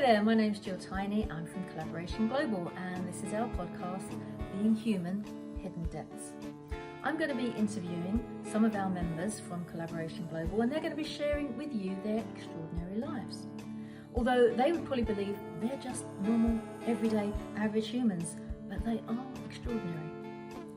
there, my name's Jill Tiny. I'm from Collaboration Global, and this is our podcast, Being Human, Hidden Depths. I'm going to be interviewing some of our members from Collaboration Global, and they're going to be sharing with you their extraordinary lives. Although they would probably believe they're just normal, everyday, average humans, but they are extraordinary.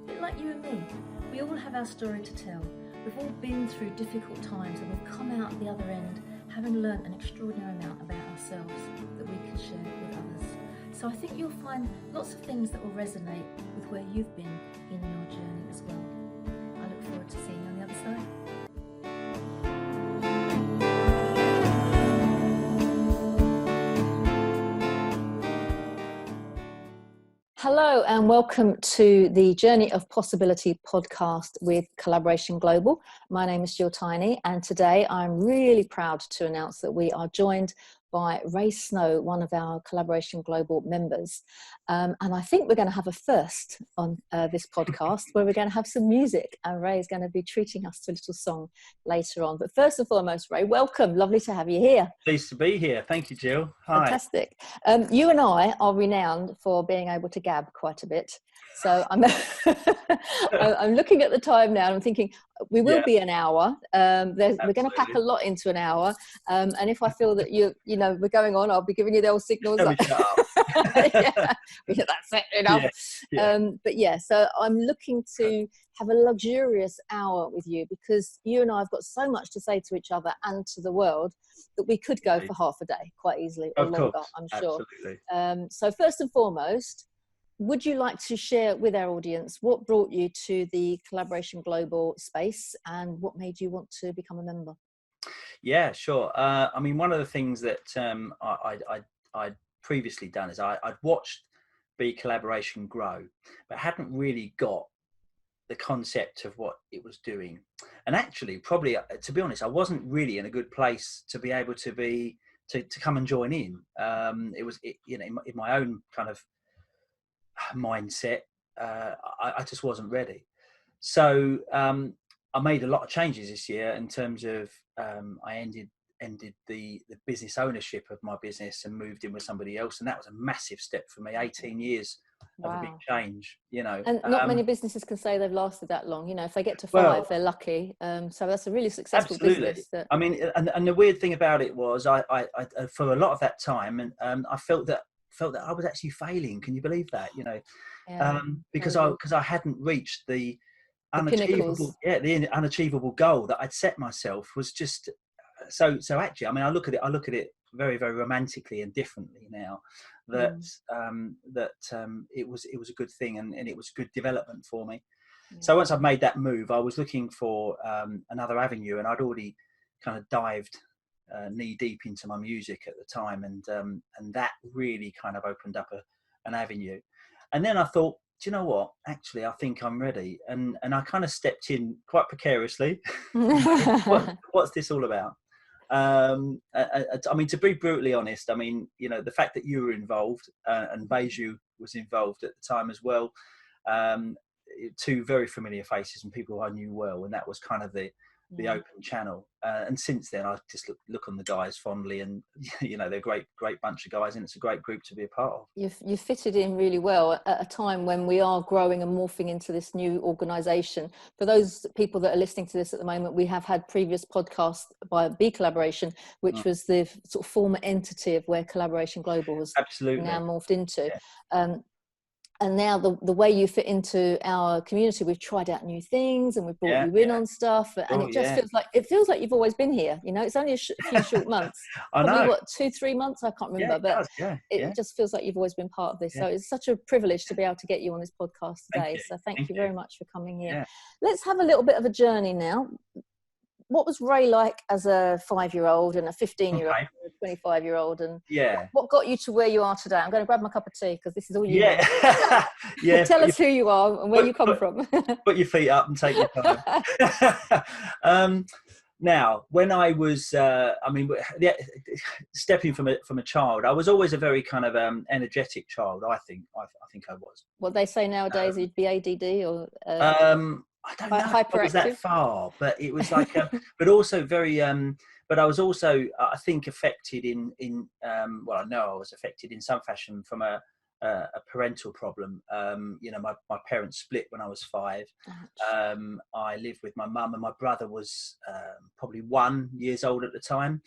A bit like you and me, we all have our story to tell. We've all been through difficult times, and we've come out the other end having learned an extraordinary amount about ourselves that we can share with others. So I think you'll find lots of things that will resonate with where you've been in your journey as well. I look forward to seeing you on the other side. Hello and welcome to the Journey of Possibility podcast with Collaboration Global. My name is Jill Tiny, and today I'm really proud to announce that we are joined by Ray Snow, one of our Collaboration Global members. And I think we're going to have a first on this podcast where we're going to have some music, and Ray is going to be treating us to a little song later on. But first and foremost, Ray, welcome. Lovely to have you here. Pleased to be here. Thank you, Jill. Hi. Fantastic. You and I are renowned for being able to gab quite a bit. So I'm looking at the time now and I'm thinking we will be an hour. We're going to pack a lot into an hour. And if I feel that we're going on, I'll be giving you the old signals. That's it, enough. So I'm looking to have a luxurious hour with you because you and I have got so much to say to each other and to the world that we could go for half a day quite easily or longer, I'm sure. Absolutely. So first and foremost, would you like to share with our audience what brought you to the Collaboration Global space and what made you want to become a member? Yeah, sure. One of the things that I'd previously done is I'd watched the Collaboration grow, but hadn't really got the concept of what it was doing. And actually, probably, to be honest, I wasn't really in a good place to be able to come and join in. In my own kind of mindset, I just wasn't ready. So I made a lot of changes this year in terms of I ended the business ownership of my business and moved in with somebody else, and that was a massive step for me. 18 years of a big change, and not many businesses can say they've lasted that long. If they get to 5, they're lucky. So that's a really successful business. And the weird thing about it was I for a lot of that time, and I felt that I was actually failing. Can you believe that? Because I hadn't reached the unachievable goal that I'd set myself. Was just so actually, I look at it very, very romantically and differently now. That it was a good thing, and it was good development for me. So once I've made that move, I was looking for another avenue, and I'd already kind of dived knee deep into my music at the time, and that really kind of opened up an avenue. And then I thought, do you know what? Actually, I think I'm ready, and I kind of stepped in quite precariously. What's this all about? To be brutally honest, the fact that you were involved and Beju was involved at the time as well, two very familiar faces and people I knew well, and that was kind of the open channel. And since then, I just look on the guys fondly, and they're a great bunch of guys, and it's a great group to be a part of. You've fitted in really well at a time when we are growing and morphing into this new organisation. For those people that are listening to this at the moment, we have had previous podcasts by B Collaboration, which was the sort of former entity of where Collaboration Global was now morphed into. Yeah. And now the way you fit into our community, we've tried out new things and we've brought you in on stuff, and it just feels like you've always been here. It's only a few short months. Probably 2-3 months, I can't remember, but it just feels like you've always been part of this. So it's such a privilege to be able to get you on this podcast today. So thank you very much for coming here. Yeah. Let's have a little bit of a journey now. What was Ray like as a 5-year-old and a 15-year-old and a 25-year-old? And what got you to where you are today? I'm going to grab my cup of tea because this is all you know. Tell us who you are and where you come from. Put your feet up and take your time. Now, when I was, stepping from a child, I was always a very kind of energetic child. I think I was. What they say nowadays, you'd be ADD or. I don't know if it was that far, but it was like, but also very but I was also, I think, affected well, I know I was affected in some fashion from a parental problem. My parents split when I was 5. I lived with my mum, and my brother was probably 1 year old at the time.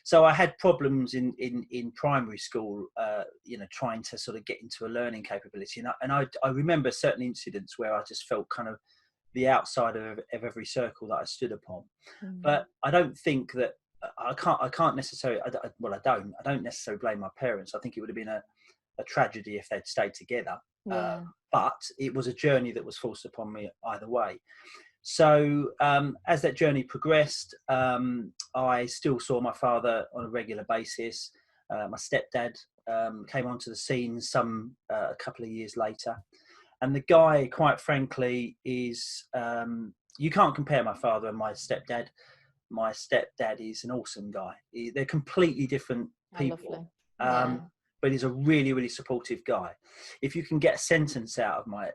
So I had problems in primary school, trying to sort of get into a learning capability. And I remember certain incidents where I just felt kind of the outside of every circle that I stood upon. But I don't think that I can't necessarily. I don't necessarily blame my parents. I think it would have been a tragedy if they'd stayed together. But it was a journey that was forced upon me either way. So as that journey progressed, I still saw my father on a regular basis. My stepdad came onto the scene a couple of years later. And the guy, quite frankly, is, you can't compare my father and my stepdad. My stepdad is an awesome guy. They're completely different people. But he's a really, really supportive guy. If you can get a sentence out of my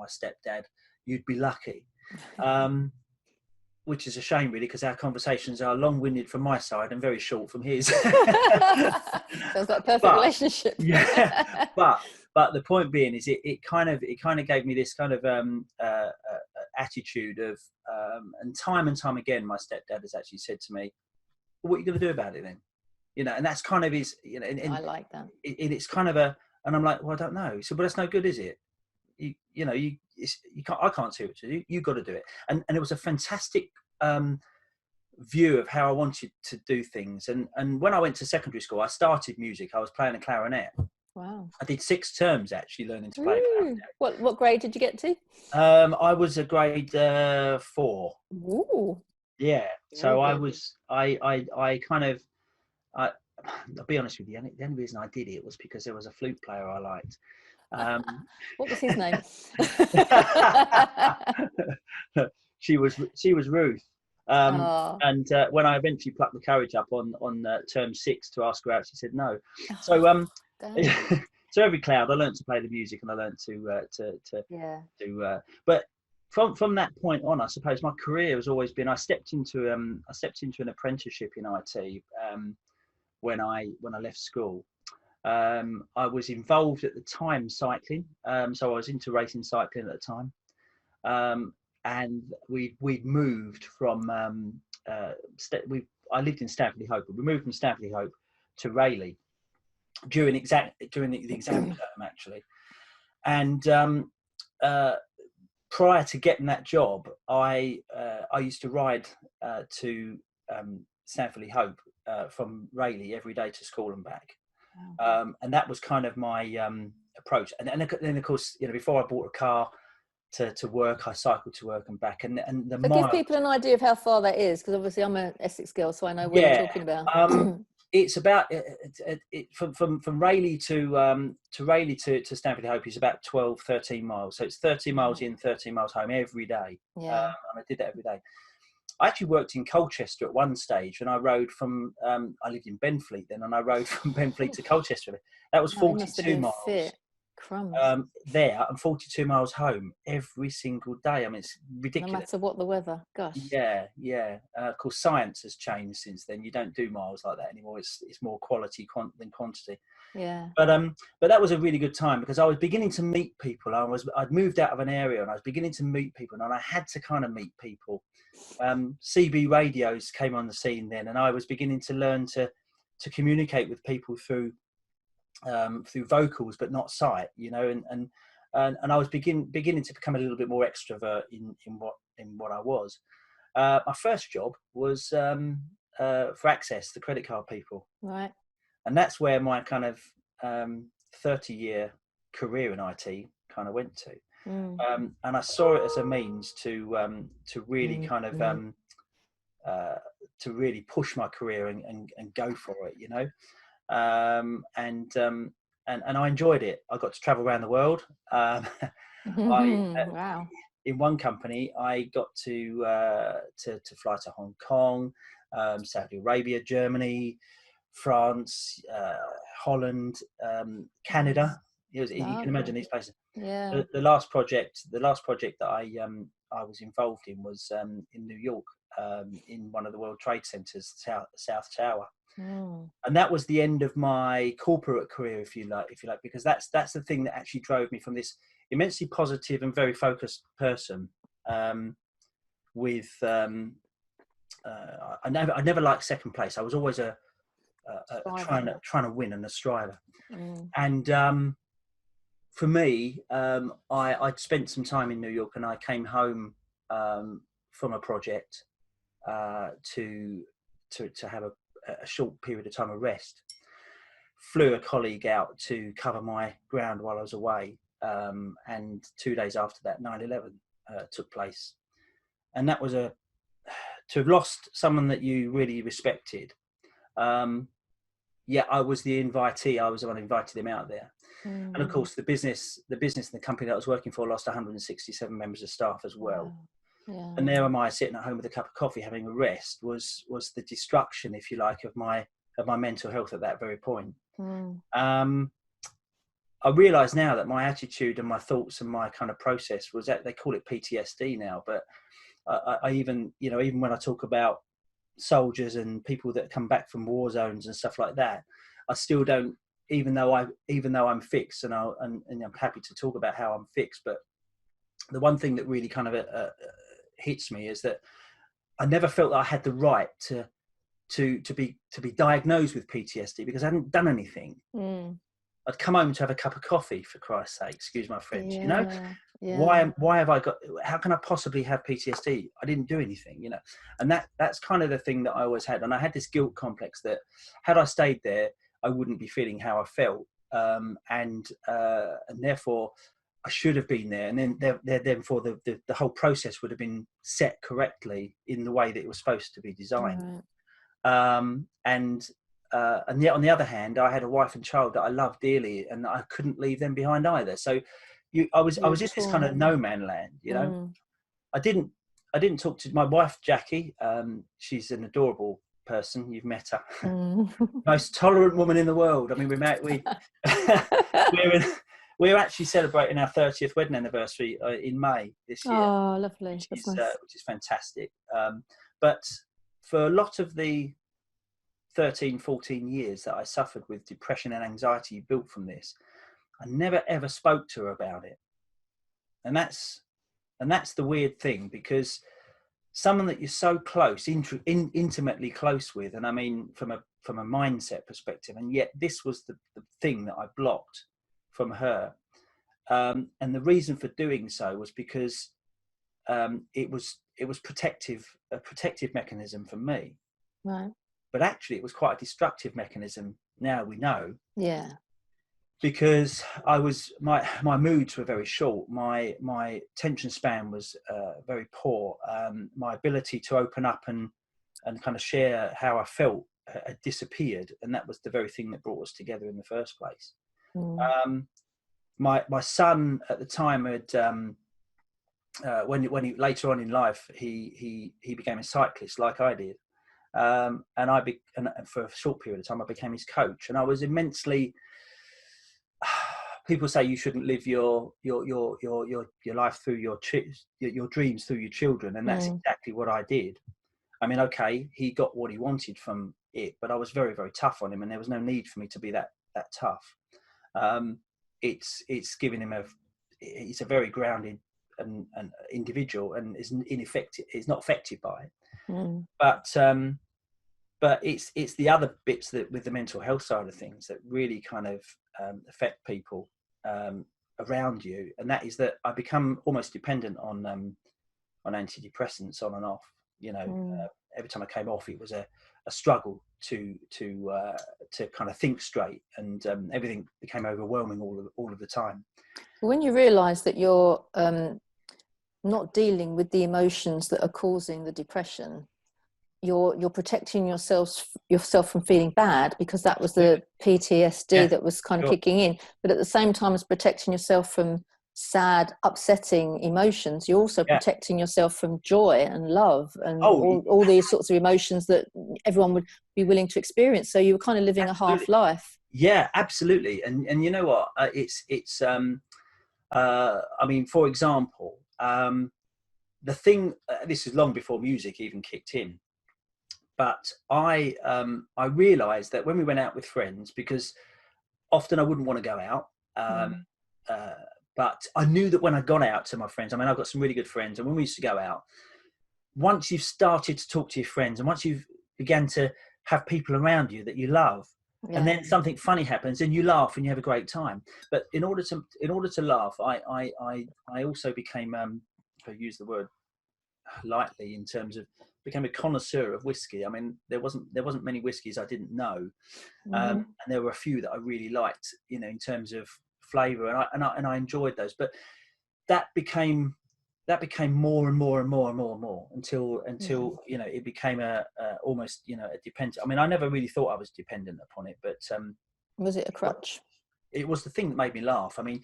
stepdad, you'd be lucky. Which is a shame, really, because our conversations are long-winded from my side and very short from his. Sounds like a perfect relationship. Yeah, but the point being is, it kind of gave me this kind of attitude of, and time again, my stepdad has actually said to me, well, "What are you going to do about it then?" And that's kind of his. I like that. It's kind of and I'm like, well, I don't know. He said, well, that's no good, is it? You can't. I can't see what to do. You got to do it. And it was a fantastic view of how I wanted to do things. And when I went to secondary school, I started music. I was playing the clarinet. Wow. I did 6 terms actually learning to play clarinet. What grade did you get to? I was a grade 4. Ooh. Yeah. So I was. I kind of. I'll be honest with you. The only reason I did it was because there was a flute player I liked. What was his name? She was Ruth. And when I eventually plucked the courage up on term 6 to ask her out, she said no. So so every cloud, I learned to play the music, and I learned to but from that point on, I suppose my career has always been. I stepped into an apprenticeship in IT when I left school. I was involved at the time cycling, so I was into racing cycling at the time, and we'd moved from I lived in Stanford Hope, but we moved from Stanford Hope to Rayleigh during the exam term actually, and prior to getting that job, I used to ride to Stanford Hope from Rayleigh every day to school and back. And that was kind of my approach. And then, of course, before I bought a car to work, I cycled to work and back. And give people an idea of how far that is, because obviously I'm an Essex girl, so I know what you're talking about. It's about from Rayleigh to Stanford Hope is about 12-13 miles. So it's 13 miles in, 13 miles home every day. And I did that every day. I actually worked in Colchester at one stage, and I rode from, I lived in Benfleet then, and I rode from Benfleet to Colchester. That was 42 miles there and 42 miles home every single day. I mean, it's ridiculous. No matter what the weather, gosh. Yeah. Of course, science has changed since then. You don't do miles like that anymore. It's more quality than quantity. Yeah. But that was a really good time, because I was beginning to meet people. I'd moved out of an area, and I was beginning to meet people, and I had to kind of meet people. CB radios came on the scene then, and I was beginning to learn to communicate with people through vocals, but not sight, and I was beginning to become a little bit more extrovert in what I was. My first job was for Access, the credit card people, right, and that's where my kind of 30-year career in IT kind of went to. And I saw it as a means to really kind of to really push my career and go for it, and I enjoyed it. I got to travel around the world. Wow. In one company, I got to fly to Hong Kong, Saudi Arabia, Germany, France, Holland, Canada. You can imagine these places. Yeah. The last project that I was involved in was in New York, in one of the World Trade Centers, South Tower. And that was the end of my corporate career, if you like, because that's the thing that actually drove me from this immensely positive and very focused person. I never liked second place. I was always trying to win and a striver. And for me, I'd spent some time in New York, and I came home from a project to have a short period of time of rest. Flew a colleague out to cover my ground while I was away, and 2 days after that, 9/11 took place, and that was to have lost someone that you really respected. I was the invitee. I was the one who invited him out there. And of course, the business and the company that I was working for lost 167 members of staff as well. Wow. Yeah. And there am I sitting at home with a cup of coffee, having a rest. Was the destruction, if you like, of my mental health at that very point. I realise now that my attitude and my thoughts and my kind of process was that they call it PTSD now, but I even when I talk about soldiers and people that come back from war zones and stuff like that, I still don't, even though I'm fixed, and I'm happy to talk about how I'm fixed, but the one thing that really kind of hits me is that I never felt that I had the right to be diagnosed with PTSD, because I hadn't done anything. I'd come home to have a cup of coffee, for Christ's sake, excuse my French. Why have I got, how can I possibly have PTSD? I didn't do anything, and that's kind of the thing that I always had. And I had this guilt complex that had I stayed there, I wouldn't be feeling how I felt, and therefore I should have been there, and then therefore the whole process would have been set correctly in the way that it was supposed to be designed. And yet on the other hand, I had a wife and child that I loved dearly, and I couldn't leave them behind either. So I was just this kind of no man land, I didn't talk to my wife, Jackie. She's an adorable person. You've met her. Most tolerant woman in the world. I mean, we're actually celebrating our 30th wedding anniversary in May this year. Oh, lovely. Which is fantastic. But for a lot of the 13, 14 years that I suffered with depression and anxiety built from this, I never ever spoke to her about it. And that's the weird thing, because someone that you're so close, intimately close with, and I mean from a mindset perspective, and yet this was the thing that I blocked from her. And the reason for doing so was because it was a protective mechanism for me. Right. But actually it was quite a destructive mechanism, now we know. Yeah. Because my moods were very short, my attention span was very poor, my ability to open up and kind of share how I felt had disappeared, and that was the very thing that brought us together in the first place. My son at the time had when he later on in life he became a cyclist like I did, and for a short period of time I became his coach, and I was immensely. People say you shouldn't live your life through your dreams through your children, and that's exactly what I did. I mean, okay, he got what he wanted from it, but I was very, very tough on him, and there was no need for me to be that tough. It's giving him he's a very grounded and individual, and is ineffective. Is not affected by it. But it's the other bits that with the mental health side of things that really kind of affect people around you, and that is that I become almost dependent on antidepressants on and off. Every time I came off, it was a struggle to kind of think straight, and everything became overwhelming all of the time. When you realise that you're not dealing with the emotions that are causing the depression, you're protecting yourself from feeling bad, because that was the PTSD that was kind of kicking in. But at the same time as protecting yourself from sad, upsetting emotions, you're also protecting yourself from joy and love and all these sorts of emotions that everyone would be willing to experience. So you were kind of living a half life. Yeah, absolutely. And you know what? I mean, for example, the thing. This is long before music even kicked in, but I realised that when we went out with friends, because often I wouldn't want to go out. Um, uh, but I knew that when I'd gone out to my friends, I mean, I've got some really good friends, and when we used to go out, once you've started to talk to your friends, and once you've began to have people around you that you love, and then something funny happens, and you laugh and you have a great time. But in order to laugh, I also became, if I use the word lightly, in terms of became a connoisseur of whiskey. I mean, there wasn't many whiskies I didn't know, and there were a few that I really liked, you know, in terms of flavour, and I enjoyed those. But that became more and more and more and more and more until you know, it became a almost, you know, a dependent. I mean, I never really thought I was dependent upon it, but Was it a crutch? it was the thing that made me laugh. I mean,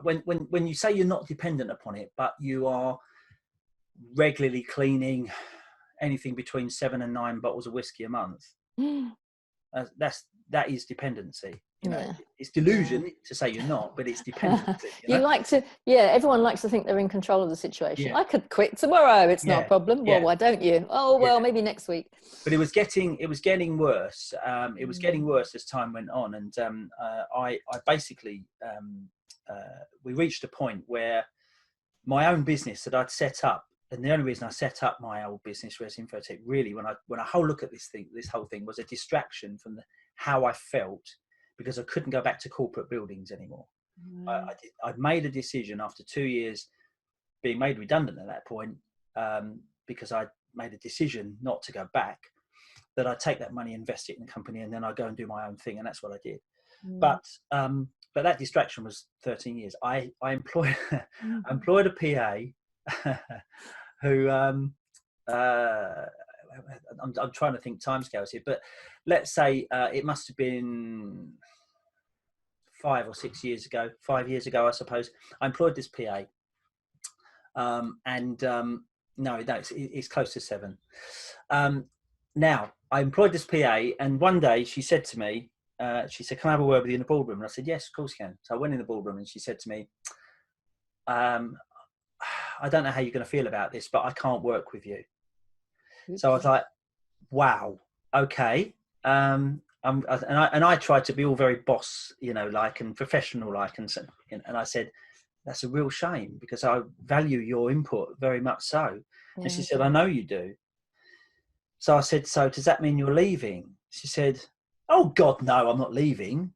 when you say you're not dependent upon it, but you are regularly cleaning anything between 7 and 9 bottles of whiskey a month, that is dependency. You know, it's delusion to say you're not, but it's dependency. You like to, everyone likes to think they're in control of the situation. I could quit tomorrow, it's not a problem. Well, why don't you? Oh, well, maybe next week. But it was getting worse. It was getting worse as time went on, and I basically we reached a point where my own business that I'd set up, and the only reason I set up my old business, Res Infotech, really, when I whole look at this whole thing was a distraction from how I felt, because I couldn't go back to corporate buildings anymore. I'd made a decision after 2 years being made redundant at that point, because I'd made a decision not to go back, that I'd take that money, invest it in a company, and then I'd go and do my own thing. And that's what I did. But that distraction was 13 years. I employed a PA who I'm trying to think timescales here, but let's say it must have been 5 or 6 years ago, 5 years ago, I suppose. I employed this PA, no, it's close to 7. Now, I employed this PA, and one day she said to me, she said, "Can I have a word with you in the boardroom?" And I said, "Yes, of course you can." So I went in the boardroom, and she said to me, "I don't know how you're going to feel about this, but I can't work with you." So I was like, "Wow, okay." And I tried to be all very boss, you know, like, and professional, like, and I said, "That's a real shame, because I value your input very much so." And she said, "I know you do." So I said, "So does that mean you're leaving?" She said, "Oh God, no, I'm not leaving."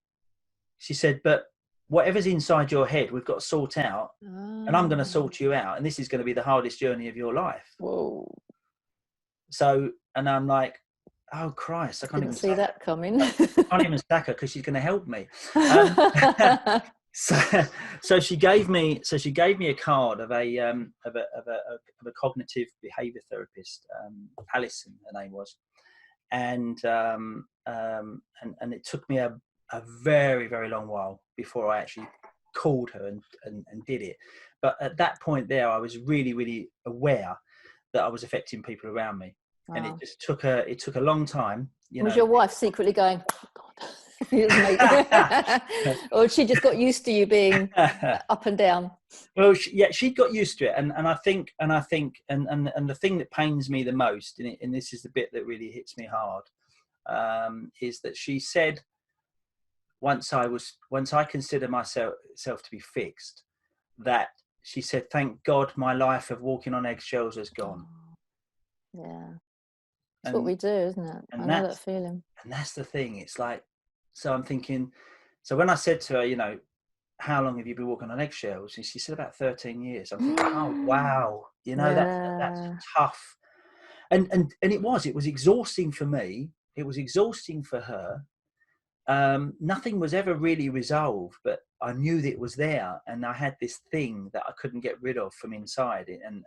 She said, "But whatever's inside your head, we've got to sort out, and I'm going to sort you out, and this is going to be the hardest journey of your life." Whoa. So, and I'm like, "Oh Christ, I can't even see that coming." I can't even sack her, because she's going to help me. So she gave me a card of a cognitive behavior therapist, Alison, her name was, and it took me a very, very long while before I actually called her and did it. But at that point there, I was really, really aware that I was affecting people around me. Wow. And it just took a long time. Was your wife secretly going, "Oh God"? Or she just got used to you being up and down? Well, she got used to it, and I think the thing that pains me the most, and this is the bit that really hits me hard, is that she said, once I consider myself to be fixed, that she said, "Thank God my life of walking on eggshells has gone." Yeah, that's what we do, isn't it? I know that feeling. And that's the thing. It's like, so I'm thinking, so when I said to her, you know, "How long have you been walking on eggshells?" And she said, "About 13 years. I'm thinking, oh wow, you know, that's tough. And it was exhausting for me. It was exhausting for her. Nothing was ever really resolved, but I knew that it was there, and I had this thing that I couldn't get rid of from inside it. And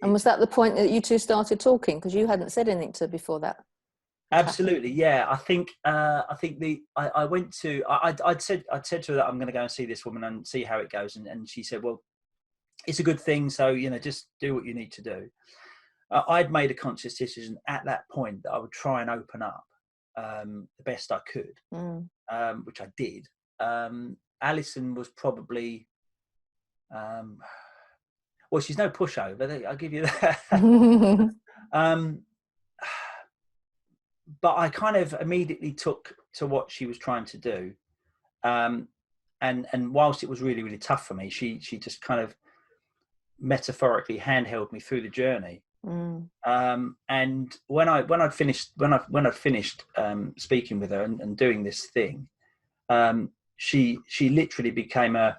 was that the point that you two started talking? Because you hadn't said anything to her before that. Absolutely, yeah. I think I went to, I'd said to her that I'm going to go and see this woman and see how it goes, and she said, "Well, it's a good thing, so, you know, just do what you need to do." I'd made a conscious decision at that point that I would try and open up, the best I could, Mm. which I did. Alison was probably, well, she's no pushover. I'll give you that. um, but I kind of immediately took to what she was trying to do. And whilst it was really, really tough for me, she just kind of metaphorically handheld me through the journey. Mm. And when I'd finished speaking with her and doing this thing, she literally became a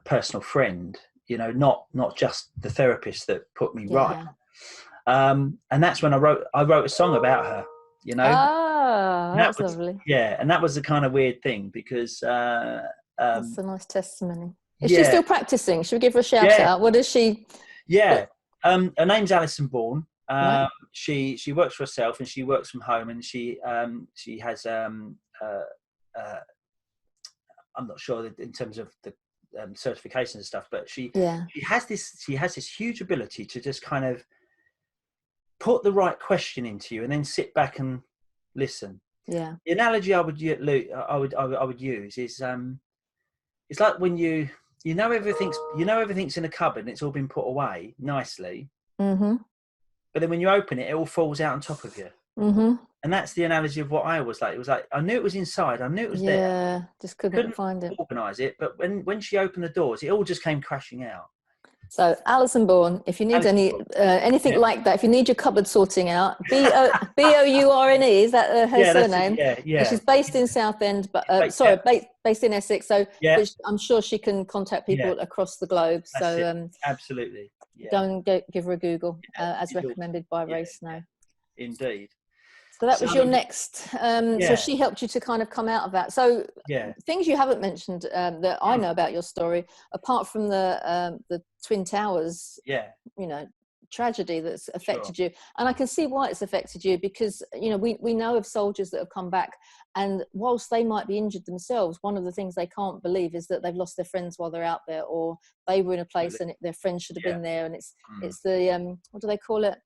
personal friend, you know, not just the therapist that put me right. And that's when I wrote a song about her, you know. That's lovely. Yeah, and that was the kind of weird thing because that's a nice testimony. Is she still practicing? Should we give her a shout out? What is she? Yeah. Her name's Alison Bourne. Right. She works for herself and she works from home, and she has I'm not sure in terms of the certifications and stuff, but she has this huge ability to just kind of put the right question into you and then sit back and listen. Yeah. The analogy I would use is it's like when you know everything's in a cupboard and it's all been put away nicely, mm-hmm. but then when you open it, it all falls out on top of you. Mm-hmm. And that's the analogy of what I was like. It was like I knew it was inside, I knew it was there. Yeah, just couldn't find it. Organise it, but when she opened the doors, it all just came crashing out. So Alison Bourne, if you need anything like that, if you need your cupboard sorting out, Bourne, is that her surname? Yeah. She's based in Southend, but based in Essex. So I'm sure she can contact people across the globe. So absolutely, go and give her a Google, as recommended by Ray Snow. Indeed. So that was your next. So she helped you to kind of come out of that. So things you haven't mentioned that I know about your story, apart from the Twin Towers, tragedy that's affected you, and I can see why it's affected you, because we know of soldiers that have come back, and whilst they might be injured themselves, one of the things they can't believe is that they've lost their friends while they're out there, or they were in a place and their friends should have been there, and it's the what do they call it?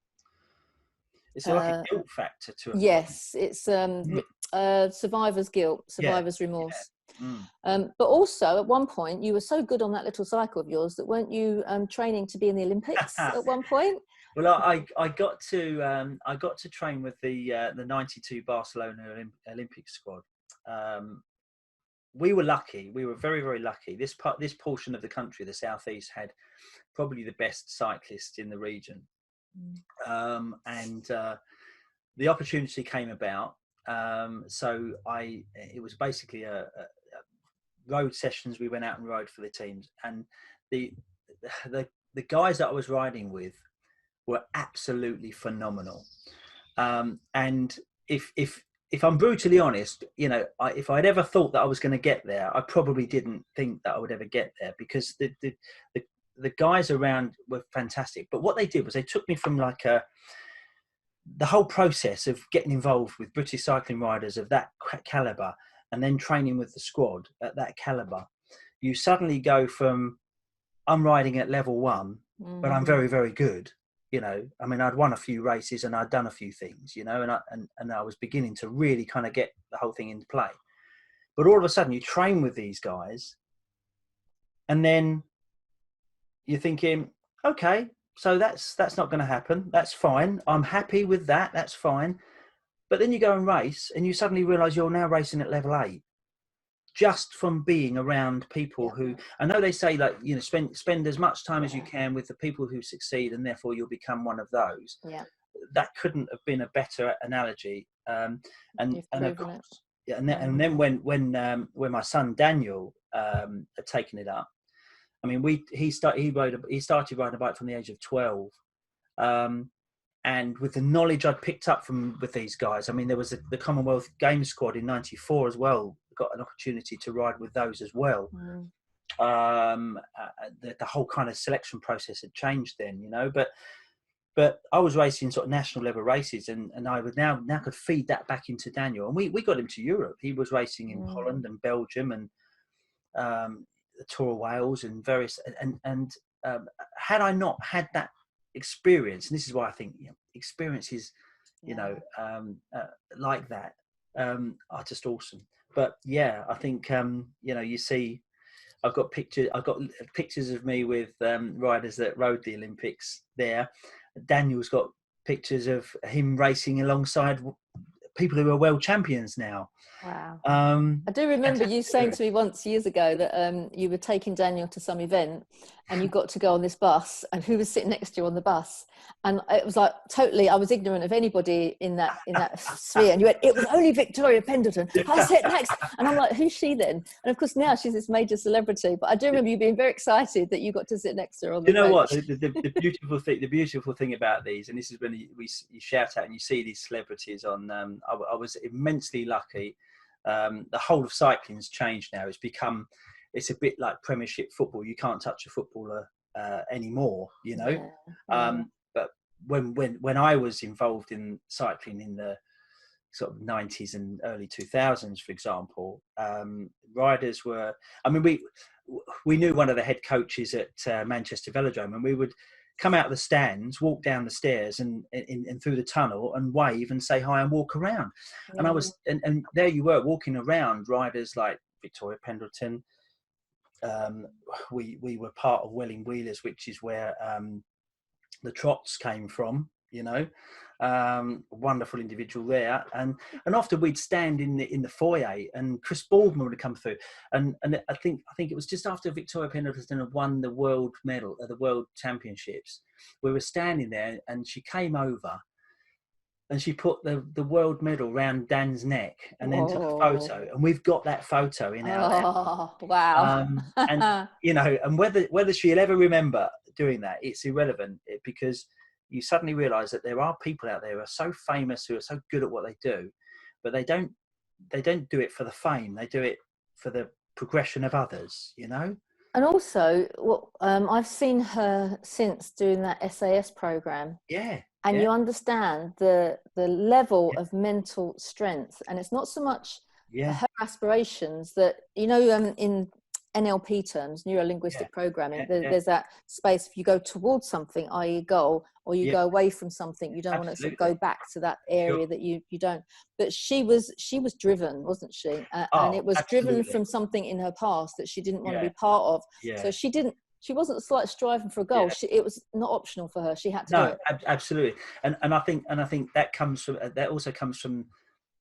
It's like a guilt factor to it. Yes, it's survivor's guilt, survivor's remorse. But also, at one point, you were so good on that little cycle of yours that weren't you training to be in the Olympics at one point? Well, I got to train with the '92 Barcelona Olympic squad. We were lucky. We were very, very lucky. This portion of the country, the southeast, had probably the best cyclists in the region. And the opportunity came about. So it was basically a road sessions. We went out and rode for the teams, and the guys that I was riding with were absolutely phenomenal. And if I'm brutally honest, if I'd ever thought that I was going to get there, I probably didn't think that I would ever get there, because the guys around were fantastic. But what they did was they took me from the whole process of getting involved with British cycling riders of that caliber, and then training with the squad at that caliber. You suddenly go from, I'm riding at level 1, but I'm very, very good. I mean, I'd won a few races and I'd done a few things, and I was beginning to really kind of get the whole thing into play. But all of a sudden you train with these guys, and then you're thinking, okay, so that's not going to happen. That's fine. I'm happy with that. That's fine. But then you go and race, and you suddenly realise you're now racing at level 8, just from being around people who, I know they say spend as much time as you can with the people who succeed, and therefore you'll become one of those. Yeah, that couldn't have been a better analogy. And of course, and then when my son Daniel had taken it up. I mean, he started riding a bike from the age of 12, and with the knowledge I'd picked up with these guys, I mean, there was the Commonwealth Games squad in '94 as well. Got an opportunity to ride with those as well. The whole kind of selection process had changed then, but I was racing sort of national level races, and I would now could feed that back into Daniel, and we got him to Europe. He was racing in Holland and Belgium and the Tour of Wales and various, and had I not had that experience, and this is why I think experience is you know, like that, are just awesome. But yeah, I think, you know, you see, I've got pictures of me with riders that rode the Olympics there. Daniel's got pictures of him racing alongside people who are world champions now. Wow. I do remember you saying to me once years ago that you were taking Daniel to some event and you got to go on this bus, and who was sitting next to you on the bus? And it was like, totally, I was ignorant of anybody in that sphere. And you went, it was only Victoria Pendleton. I said next. And I'm like, who's she then? And of course now she's this major celebrity. But I do remember you being very excited that you got to sit next to her on the You know coach. what? The beautiful thing about these, and this is when you shout out and you see these celebrities on. I was immensely lucky. The whole of cycling's changed now. It's a bit like Premiership football. You can't touch a footballer anymore, you know. But when I was involved in cycling in the sort of 90s and early 2000s, for example, riders were. I mean, we knew one of the head coaches at Manchester Velodrome, and we would come out of the stands, walk down the stairs and through the tunnel and wave and say hi and walk around. And I was, and there you were walking around riders like Victoria Pendleton. We were part of Welling Wheelers, which is where the Trots came from, you know. Wonderful individual there, and often we'd stand in the foyer, and Chris Boardman would come through, and I think it was just after Victoria Pendleton had won the world medal at the World Championships. We were standing there, and she came over, and she put the world medal round Dan's neck, and then took a photo, and we've got that photo in our. Wow! And you know, and whether she'll ever remember doing that, it's irrelevant, because you suddenly realise that there are people out there who are so famous, who are so good at what they do, but they don't do it for the fame. They do it for the progression of others, you know. And also, I've seen her since doing that SAS program. Yeah. And you understand the level of mental strength, and it's not so much her aspirations that, you know, in NLP terms, neuro-linguistic programming, there's that space. If you go towards something, i.e. goal, or you go away from something, you don't want to sort of go back to that area that you don't. But she was driven, wasn't she? And it was driven from something in her past that she didn't want to be part of. So she wasn't like striving for a goal. It was not optional for her. She had to do it. Absolutely. And I think that also comes from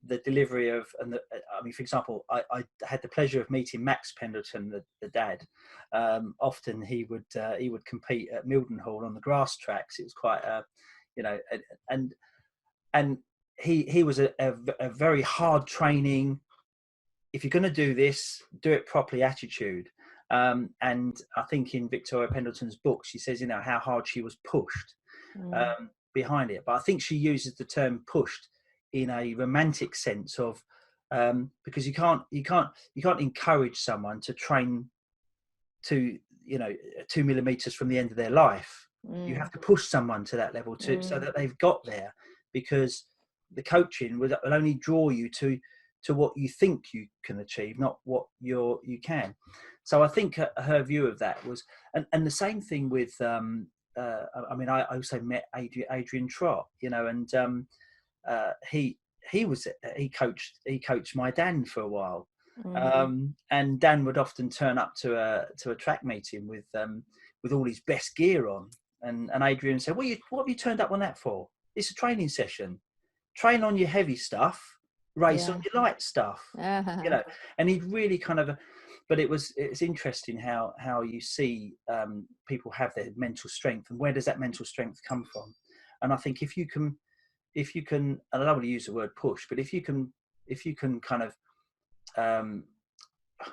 the delivery of, I mean, for example, I had the pleasure of meeting Max Pendleton, the dad. Often he would compete at Mildenhall on the grass tracks. It was quite, you know, and he was a very hard training. If you're going to do this, do it properly attitude. And I think in Victoria Pendleton's book, she says, you know, how hard she was pushed behind it. But I think she uses the term pushed in a romantic sense of, because you can't encourage someone to train to, you know, 2 millimeters from the end of their life. You have to push someone to that level so that they've got there, because the coaching will only draw you to what you think you can achieve, not what you can. So I think her view of that was, and the same thing with, I mean, I also met Adrian Trott, you know, and he coached my Dan for a while, and Dan would often turn up to a track meeting with all his best gear on, and Adrian said, what have you turned up on that for? It's a training session. Train on your heavy stuff, race on your light stuff, you know. And he'd really kind of, but it's interesting how you see people have their mental strength, and where does that mental strength come from? And I think if you can, and I don't want to use the word push, but if you can kind of,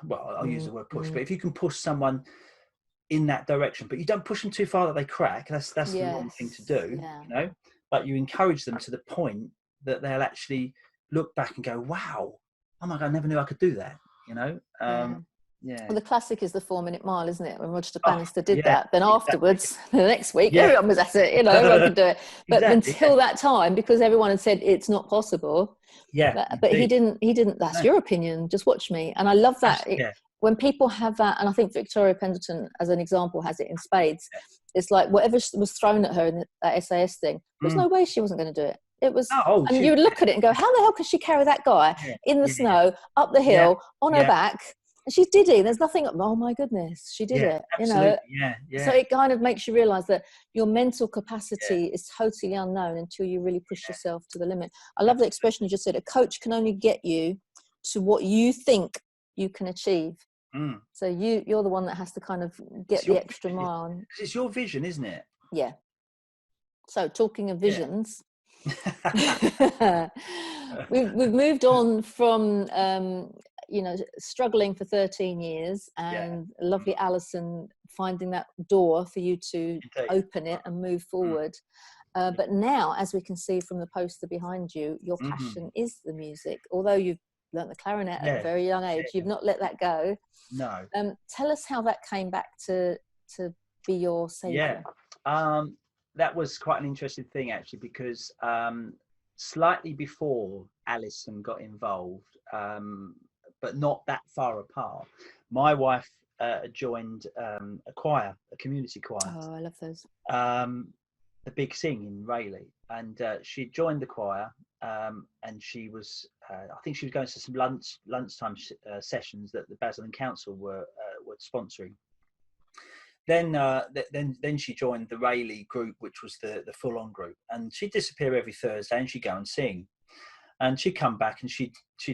well, I'll use the word push, but if you can push someone in that direction, but you don't push them too far that they crack, that's the wrong thing to do, you know. But you encourage them to the point that they'll actually look back and go, wow, oh my God, I never knew I could do that, you know. Well, the classic is the 4-minute mile, isn't it? When Roger Bannister did that, then afterwards, the next week, everyone was at it, you know, everyone could do it. But until that time, because everyone had said it's not possible. But he didn't, that's your opinion, just watch me. And I love that. When people have that, and I think Victoria Pendleton, as an example, has it in spades. It's like whatever was thrown at her in that SAS thing, there's no way she wasn't going to do it. It was, Oh, and you would look at it and go, how the hell could she carry that guy in the snow, up the hill, on her back? And she's Diddy. There's nothing, oh my goodness, she did it. Absolutely. So it kind of makes you realise that your mental capacity is totally unknown until you really push yourself to the limit. I love the expression you just said, a coach can only get you to what you think you can achieve. So you're the one that has to kind of get the extra mile. It's your vision, isn't it? Yeah. So talking of visions, we've moved on from struggling for 13 years and lovely Alison finding that door for you to open it and move forward. But now, as we can see from the poster behind you, your passion is the music. Although you've learnt the clarinet at a very young age, you've not let that go. No. Tell us how that came back to be your saviour. That was quite an interesting thing, actually, because slightly before Alison got involved, but not that far apart, my wife joined a choir, a community choir. Oh, I love those. The Big Sing in Rayleigh, and she joined the choir, and she was, I think she was going to some lunchtime sessions that the Basildon Council were sponsoring. Then she joined the Rayleigh group, which was the full-on group, and she'd disappear every Thursday and she'd go and sing, and she'd come back and she'd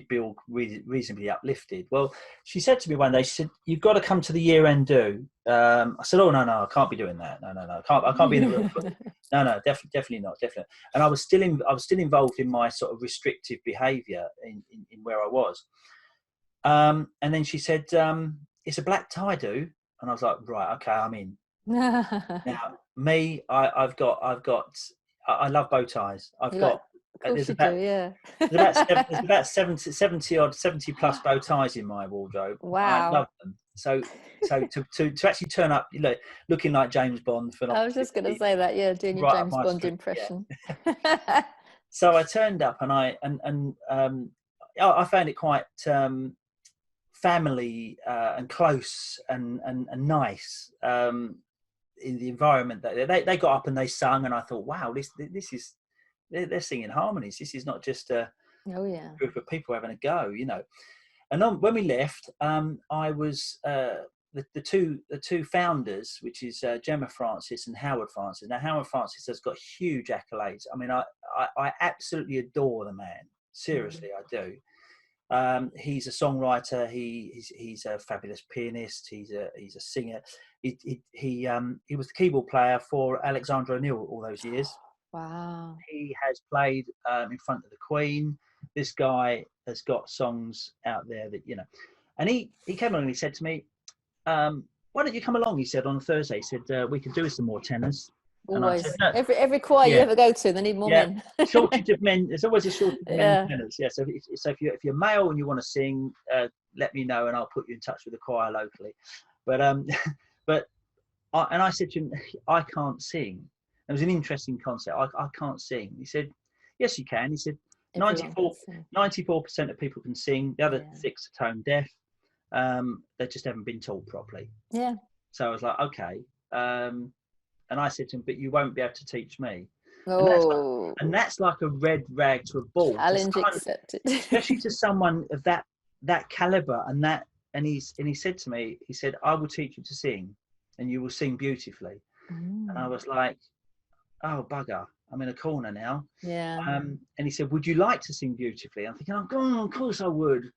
be all reasonably uplifted. Well, she said to me one day, she said, "You've got to come to the year-end do." I said, "Oh no, I can't be doing that. No, I can't be in the room." No, definitely not. And I was still involved in my sort of restrictive behaviour in where I was. And then she said, "It's a black tie do." And I was like, right, okay, I'm in. Now, me, I love bow ties. There's about 70 plus bow ties in my wardrobe. Wow. I love them. So to actually turn up, looking like James Bond. I was just going to say that, doing your James Bond impression. Yeah. So I turned up, and I found it quite family and close and nice in the environment that they got up and they sung, and I thought, wow, this is, they're singing harmonies. This is not just a group of people having a go, And then when we left, I was the two founders, which is Gemma Francis and Howard Francis. Now Howard Francis has got huge accolades. I mean, I absolutely adore the man. Seriously, I do. He's a songwriter. He's a fabulous pianist. He's a singer. He was the keyboard player for Alexander O'Neill all those years. Wow. He has played in front of the Queen. This guy has got songs out there that And he came along and he said to me, "Why don't you come along?" He said on a Thursday. He said, "We could do with some more tenors." Always. Said, no. Every choir you ever go to, they need more men. Shortage of men. There's always a shortage of men tenors. Yeah. So if you're male and you want to sing, let me know and I'll put you in touch with the choir locally. But I said to him, "I can't sing." It was an interesting concept. I can't sing. He said, "Yes, you can." He said, 94% of people can sing. The other 6 are tone deaf. They just haven't been taught properly. Yeah. So I was like, okay. And I said to him, "But you won't be able to teach me." Oh. And that's like a red rag to a bull. Challenge accepted. Especially to someone of that caliber and he said to me, he said, "I will teach you to sing and you will sing beautifully." And I was like, oh bugger, I'm in a corner now. Yeah. And he said, "Would you like to sing beautifully?" I'm thinking, "Oh, of course I would."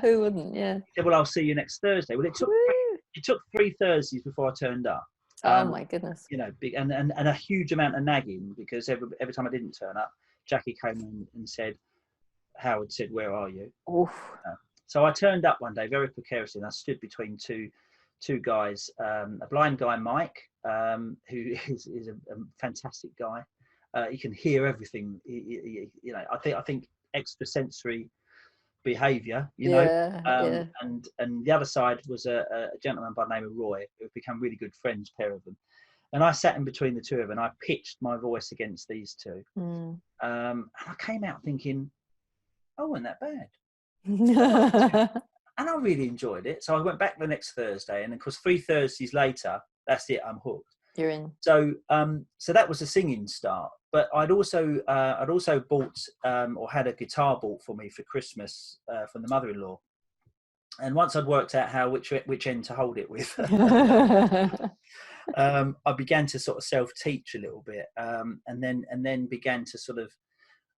Who wouldn't? Yeah. He said, "Well, I'll see you next Thursday." Well, it took 3 Thursdays before I turned up. Oh my goodness. Big and a huge amount of nagging, because every time I didn't turn up, Jackie came in and said, Howard said, "Where are you?" So I turned up one day very precariously, and I stood between two guys, a blind guy, Mike, who is a fantastic guy. He can hear everything. I think extrasensory behaviour, and the other side was a gentleman by the name of Roy, who have become really good friends, pair of them. And I sat in between the two of them, and I pitched my voice against these two. And I came out thinking, "Oh, wasn't that bad." And I really enjoyed it. So I went back the next Thursday, and of course 3 Thursdays later, that's it, I'm hooked. you're in. So so that was a singing start. But I'd also bought or had a guitar bought for me for Christmas from the mother-in-law. And once I'd worked out which end to hold it with, I began to sort of self-teach a little bit, and then began to sort of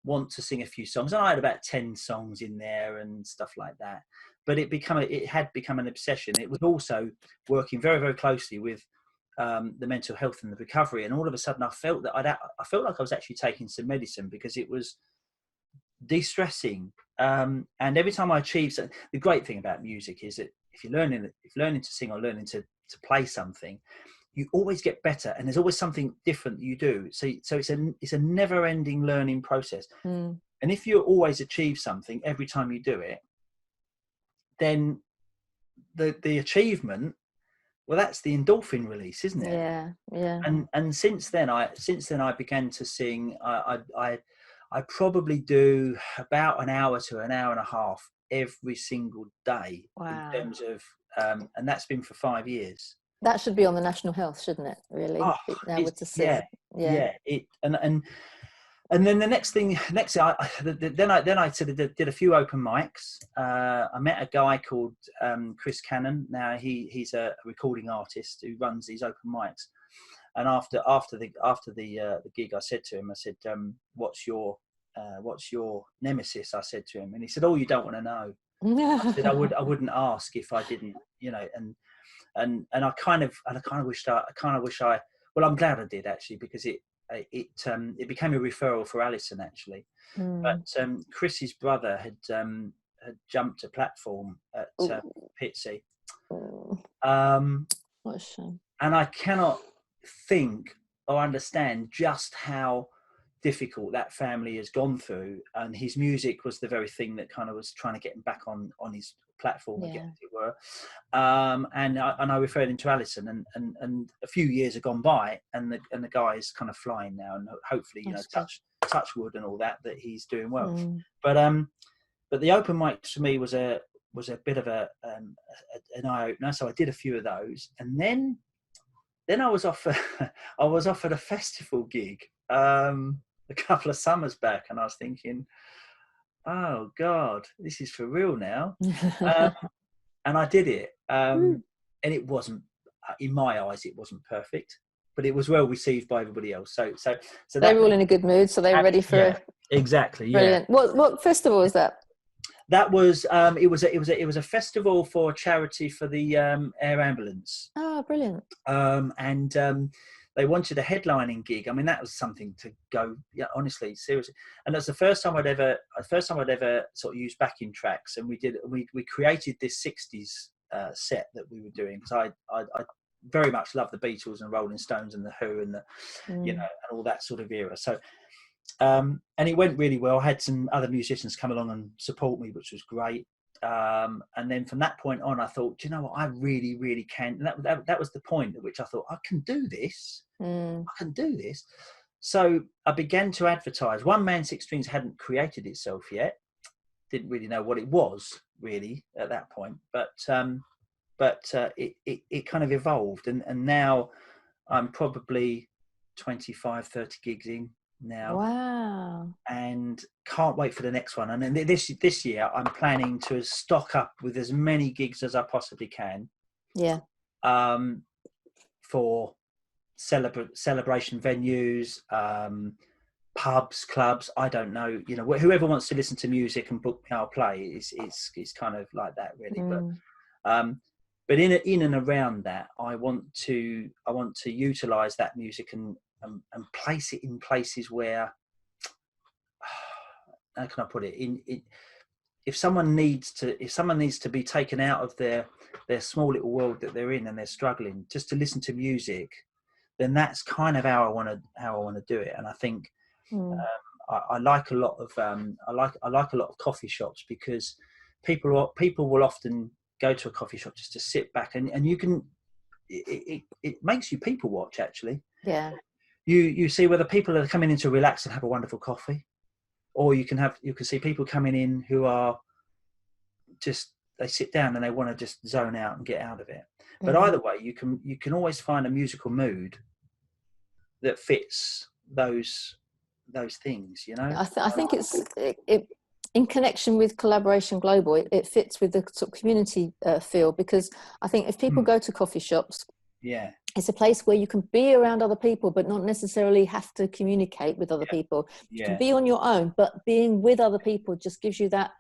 want to sing a few songs. And I had about 10 songs in there and stuff like that. But it had become an obsession. It was also working very, very closely with the mental health and the recovery. And all of a sudden, I felt like I was actually taking some medicine because it was de-stressing. And every time I achieved, the great thing about music is that if you're learning to sing or learning to play something, you always get better, and there's always something different that you do. So it's a never-ending learning process. And if you always achieve something every time you do it, then the achievement, well, that's the endorphin release, isn't it? Yeah. And since then I began to sing. I probably do about an hour to an hour and a half every single day. Wow. In terms of and that's been for 5 years. That should be on the National Health, shouldn't it? Really, now with the sing. Yeah. And then the next thing, then I sort of did a few open mics. I met a guy called Chris Cannon. Now he's a recording artist who runs these open mics. And after the gig, I said to him, what's your nemesis? I said to him, and he said, "Oh, you don't want to know." I said, I wouldn't ask if I didn't, and I kind of wish I. Well, I'm glad I did, actually, because it became a referral for Alison, actually. But Chris's brother had jumped a platform at Pitsea. What a shame. And I cannot think or understand just how difficult that family has gone through, and his music was the very thing that kind of was trying to get him back on his platform again, as it were. And I referred him to Alison, and a few years have gone by, and the guy is kind of flying now, and hopefully, touch wood and all that he's doing well. But the open mic for me was a bit of an eye opener. So I did a few of those, and then I was offered a festival gig a couple of summers back, and I was thinking, oh God, this is for real now. And I did it, and it wasn't, in my eyes, it wasn't perfect, but it was well received by everybody else. So they were all in a good mood, so they were ready for exactly. Brilliant. Yeah. What festival was that? That was it was a festival for charity for the air ambulance. Oh, brilliant! And they wanted a headlining gig. I mean, that was something to go. Yeah, honestly, seriously. And that's the first time I'd ever sort of used backing tracks. And we created this '60s set that we were doing, because I very much love the Beatles and Rolling Stones and the Who and and all that sort of era. So. And it went really well. I had some other musicians come along and support me, which was great. And then from that point on, I thought, do you know what? I really, really can. And that was the point at which I thought, I can do this. I can do this. So I began to advertise. One Man Six Strings hadn't created itself yet. Didn't really know what it was really at that point. But it kind of evolved. And now I'm probably 25, 30 gigs in now. Wow. And can't wait for the next one. And then this year I'm planning to stock up with as many gigs as I possibly can. Yeah. For celebration venues, pubs, clubs, I don't know, whoever wants to listen to music and book our play is kind of like that, really. But in and around that, I want to utilize that music and place it in places where, how can I put it? If someone needs to be taken out of their small little world that they're in and they're struggling, just to listen to music, then that's kind of how I want to do it. And I think I like a lot of I like a lot of coffee shops, because people will often go to a coffee shop just to sit back, and you can it makes you people watch, actually. Yeah. You see whether people are coming in to relax and have a wonderful coffee, or you can see people coming in who are just, they sit down and they want to just zone out and get out of it. But either way, you can always find a musical mood that fits those things, you know. I think it in connection with Collaboration Global, it fits with the sort of community feel, because I think if people go to coffee shops, Yeah, it's a place where you can be around other people, but not necessarily have to communicate with other people. You can be on your own, but being with other people just gives you that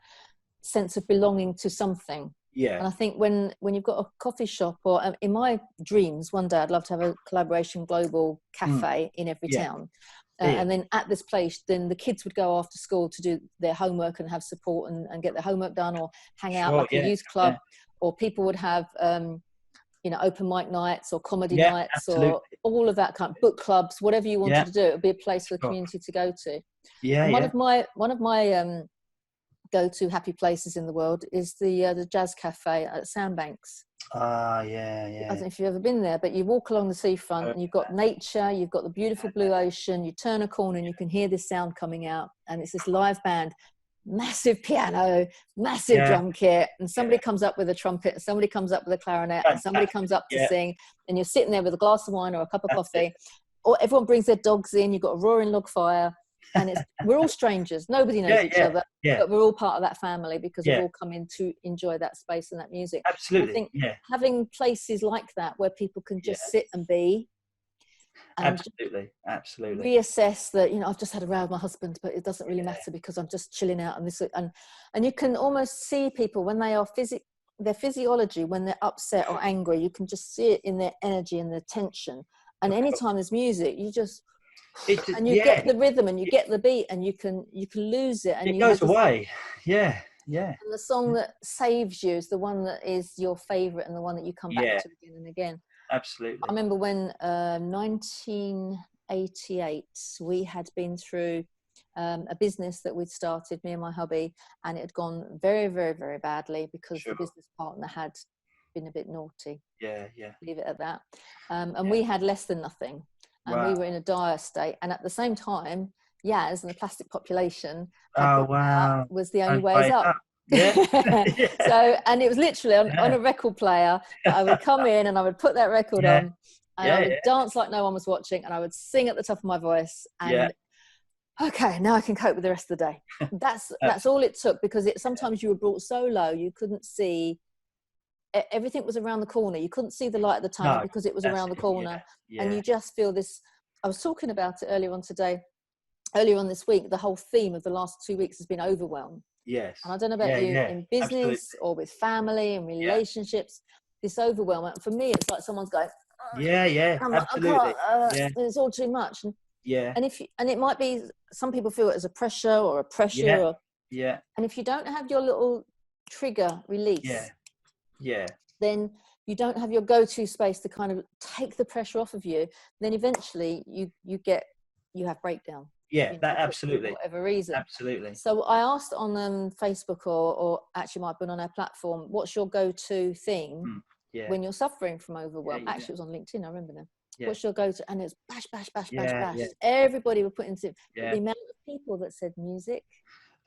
sense of belonging to something. yeah, And I think when you've got a coffee shop, or in my dreams, one day I'd love to have a Collaboration Global cafe in every town. And then at this place, then the kids would go after school to do their homework and have support and get their homework done, or hang out like a youth club, or people would have, open mic nights or comedy nights, absolutely. or all of that kind of book clubs, whatever you wanted to do. It would be a place for the community to go to. And one of my go-to happy places in the world is the jazz cafe at Sandbanks. I don't know if you've ever been there, but you walk along the seafront and you've got nature, you've got the beautiful blue ocean, you turn a corner and you can hear this sound coming out, and it's this live band, massive piano, massive drum kit, and somebody comes up with a trumpet, and somebody comes up with a clarinet, and somebody comes up to sing, and you're sitting there with a glass of wine or a cup of coffee, or everyone brings their dogs in, you've got a roaring log fire, and we're all strangers, nobody knows each other, but we're all part of that family because we've all come in to enjoy that space and that music. Absolutely. I think having places like that where people can just sit and be, and absolutely reassess that, I've just had a row with my husband, but it doesn't really matter because I'm just chilling out, and you can almost see people when they are their physiology, when they're upset or angry, you can just see it in their energy and their tension. And anytime there's music, you just and you get the rhythm and you get the beat, and you can lose it, and it goes away. And the song that saves you is the one that is your favorite and the one that you come back to again and again. Absolutely. I remember when 1988 we had been through a business that we'd started, me and my hubby, and it had gone very, very, very badly because the business partner had been a bit naughty. Leave it at that. And we had less than nothing. And we were in a dire state. And at the same time, Yaz and the Plastic Population was the only ways up. So, and it was literally on a record player that I would come in and I would put that record on, and I would dance like no one was watching, and I would sing at the top of my voice, and okay, now I can cope with the rest of the day. That's all it took, because sometimes you were brought so low you couldn't see. Everything was around the corner. You couldn't see the light at the tunnel because it was around the corner. And you just feel this. I was talking about it earlier on this week. The whole theme of the last 2 weeks has been overwhelm. Yes. And I don't know about you, in business or with family and relationships, this overwhelm. And for me, it's like someone's going, absolutely. It's all too much. And, and it might be, some people feel it as a pressure or a pressure. And if you don't have your little trigger release, then you don't have your go-to space to kind of take the pressure off of you, then eventually you have breakdown. That absolutely, for whatever reason. Absolutely. So I asked on Facebook or actually might have been on our platform, what's your go-to thing when you're suffering from overwhelm? Actually, it was on LinkedIn, I remember now. What's your go-to? And it's bash, bash, bash, bash, bash. Everybody would put into the amount of people that said music.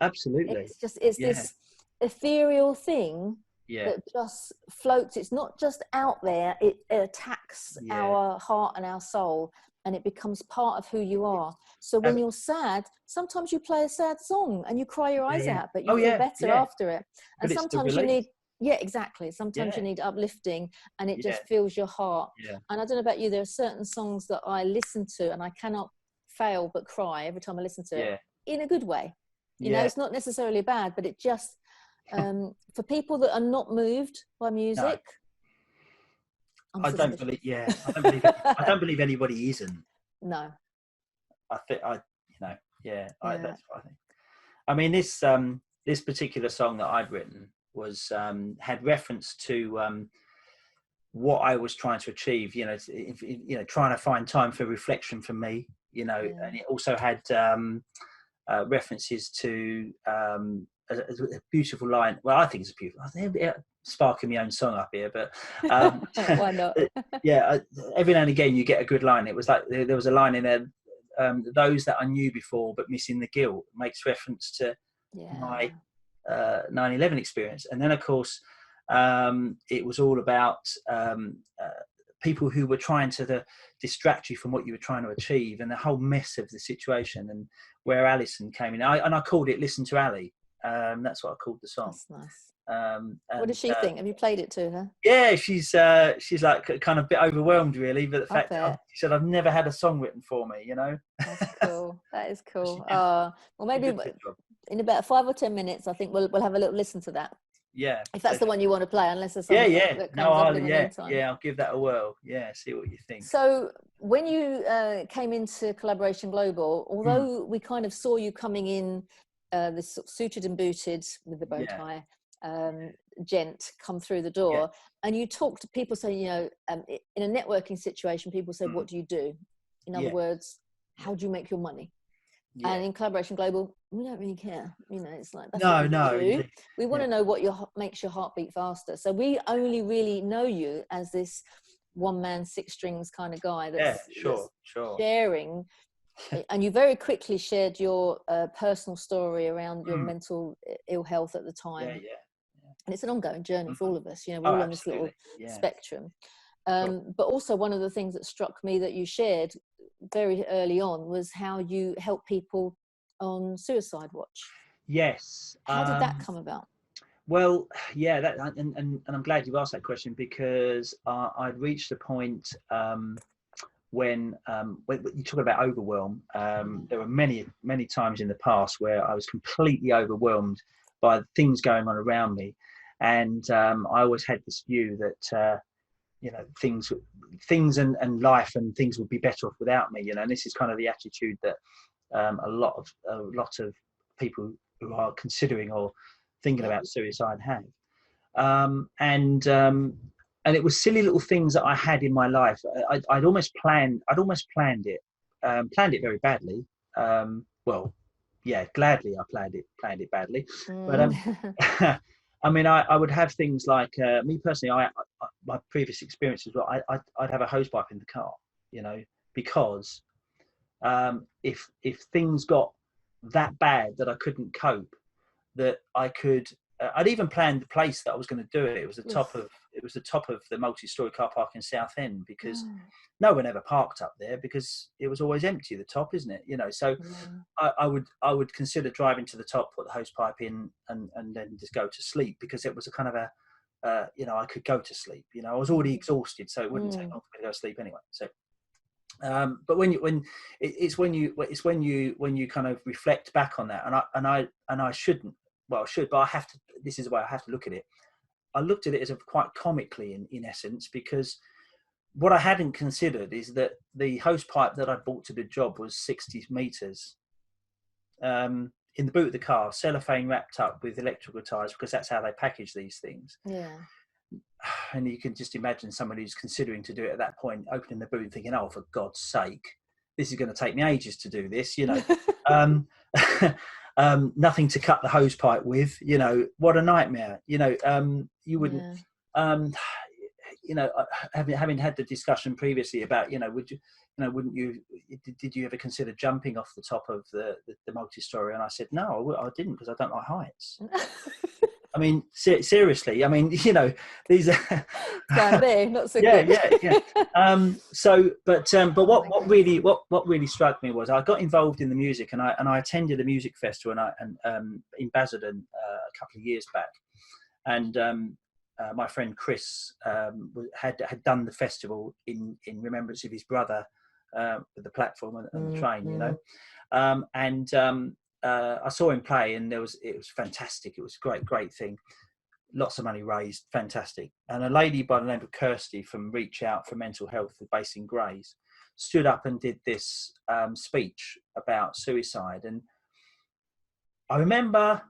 Absolutely. It's this ethereal thing that just floats. It's not just out there. It attacks our heart and our soul, and it becomes part of who you are. So when you're sad, sometimes you play a sad song and you cry your eyes out, but you feel better after it. And sometimes you need, exactly. Sometimes you need uplifting, and it just fills your heart. And I don't know about you, there are certain songs that I listen to and I cannot fail but cry every time I listen to it, in a good way. You know, it's not necessarily bad, but it just, for people that are not moved by music, I don't believe anybody isn't. No. That's what I think. I mean, this particular song that I'd written was had reference to what I was trying to achieve. Trying to find time for reflection for me. And it also had references to a beautiful line. Well, I think it's a beautiful. Sparking my own song up here, but why not? Every now and again you get a good line. It was like there was a line in there, those that I knew before but missing the guilt, makes reference to my 9/11 experience. And then of course it was all about people who were trying to distract you from what you were trying to achieve, and the whole mess of the situation, and where Alison came in. I called it Listen to Ali. That's what I called the song. That's nice. And, what does she think? Have you played it to her? Yeah, she's like kind of a bit overwhelmed, really, but the fact that she said, I've never had a song written for me, you know. That's cool. That is cool. Well, maybe in about 5 or 10 minutes, I think we'll have a little listen to that. Yeah, if that's the one you want to play, unless there's something that comes up in the meantime. Yeah, I'll give that a whirl. Yeah, see what you think. So when you came into Collaboration Global, although we kind of saw you coming in this sort of suited and booted with the bow tie gent come through the door, and you talk to people, say, you know, in a networking situation, people say, what do you do? In other words, how do you make your money? And in Collaboration Global, we don't really care. You know, it's like, that's what we do. We want to know what makes your heart beat faster. So we only really know you as this one man, six strings kind of guy that's, that's sharing. And you very quickly shared your personal story around your mental ill health at the time. And it's an ongoing journey for all of us. You know, we're all on this little spectrum. But also one of the things that struck me that you shared very early on was how you help people on suicide watch. Yes. How did that come about? Well, and I'm glad you asked that question, because I'd reached a point when you talk about overwhelm. There were many times in the past where I was completely overwhelmed by things going on around me, and I always had this view that you know, things and life and things would be better off without me, you know. And this is kind of the attitude that a lot of people who are considering or thinking about suicide have. And it was silly little things that I had in my life. I'd almost planned it very badly. Gladly I planned it badly. But I mean, I would have things like, me personally, my previous experiences were I'd have a hose pipe in the car, you know, because if things got that bad that I couldn't cope, that I could, I'd even planned the place that I was going to do it. It was the top of the multi-story car park in Southend, because no one ever parked up there because it was always empty, the top, isn't it? You know, so I would consider driving to the top, put the hose pipe in, and then just go to sleep, because it was a kind of a, you know, I could go to sleep. You know, I was already exhausted, so it wouldn't take long for me to go to sleep anyway. So, but when you kind of reflect back on that, and I shouldn't, well, I should, but I have to. This is the way I have to look at it. I looked at it as quite comically, in essence, because what I hadn't considered is that the hose pipe that I bought to the job was 60 meters in the boot of the car, cellophane wrapped up with electrical ties, because that's how they package these things. Yeah. And you can just imagine somebody who's considering to do it at that point, opening the boot and thinking, oh, for God's sake, this is going to take me ages to do this, you know. Nothing to cut the hose pipe with, you know, what a nightmare, you know. You wouldn't, you know, having had the discussion previously about, you know, did you ever consider jumping off the top of the multi-story? And I said, no, I didn't, because I don't like heights. I mean, seriously, I mean, you know, these are not so good. Yeah. But what really struck me was I got involved in the music, and I attended a music festival in Basildon a couple of years back, and my friend Chris had done the festival in remembrance of his brother with the platform and the train, you know, I saw him play, and it was fantastic. It was a great thing. Lots of money raised, fantastic. And a lady by the name of Kirsty from Reach Out for Mental Health, based in Grays, stood up and did this speech about suicide. And I remember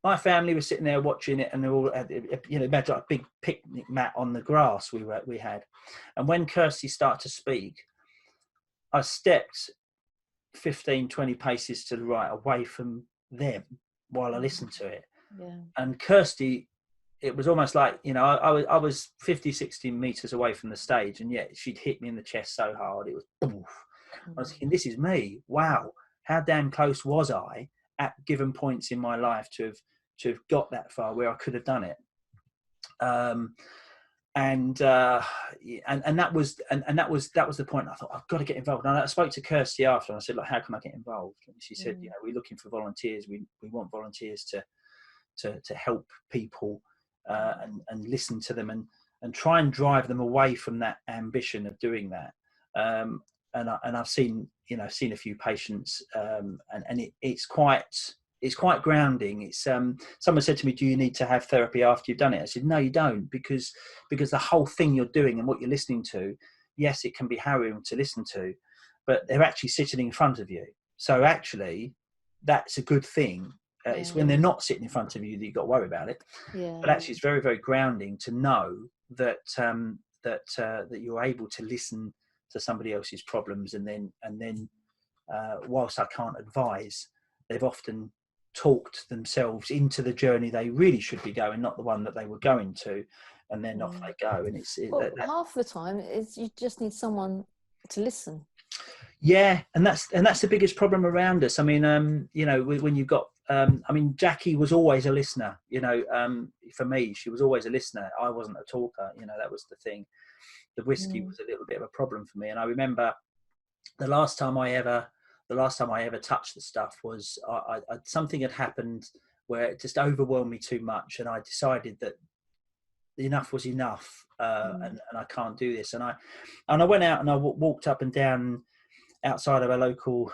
my family was sitting there watching it, and they all had, you know, imagine a big picnic mat on the grass we had. And when Kirsty started to speak, I stepped 15-20 paces to the right away from them while I listened to it. And Kirsty, it was almost like, you know, I was 50-60 meters away from the stage, and yet she'd hit me in the chest so hard, it was poof. I was thinking, this is me. Wow, how damn close was I at given points in my life to have got that far where I could have done it. and that was the point. I thought, I've got to get involved. And I spoke to Kirsty after, and I said, look, how can I get involved? And she said, you know, we're looking for volunteers. We want volunteers to help people and listen to them and try and drive them away from that ambition of doing that. And I've seen a few patients, and it's quite grounding. It's someone said to me, do you need to have therapy after you've done it? I said, no, you don't, because the whole thing you're doing and what you're listening to, yes, it can be harrowing to listen to, but they're actually sitting in front of you. So actually, that's a good thing. It's when they're not sitting in front of you that you've got to worry about it. But actually, it's very, very grounding to know that that you're able to listen to somebody else's problems, and then whilst I can't advise, they've often talked themselves into the journey they really should be going, not the one that they were going to, and then off they go. And half the time is you just need someone to listen. Yeah, and that's the biggest problem around us. I mean, you know, when you've got, I mean, Jackie was always a listener. You know, for me, she was always a listener. I wasn't a talker. You know, that was the thing. The whiskey was a little bit of a problem for me. And I remember the last time I ever touched the stuff was I something had happened where it just overwhelmed me too much, and I decided that enough was enough, and I can't do this. And I went out and I walked up and down outside of a local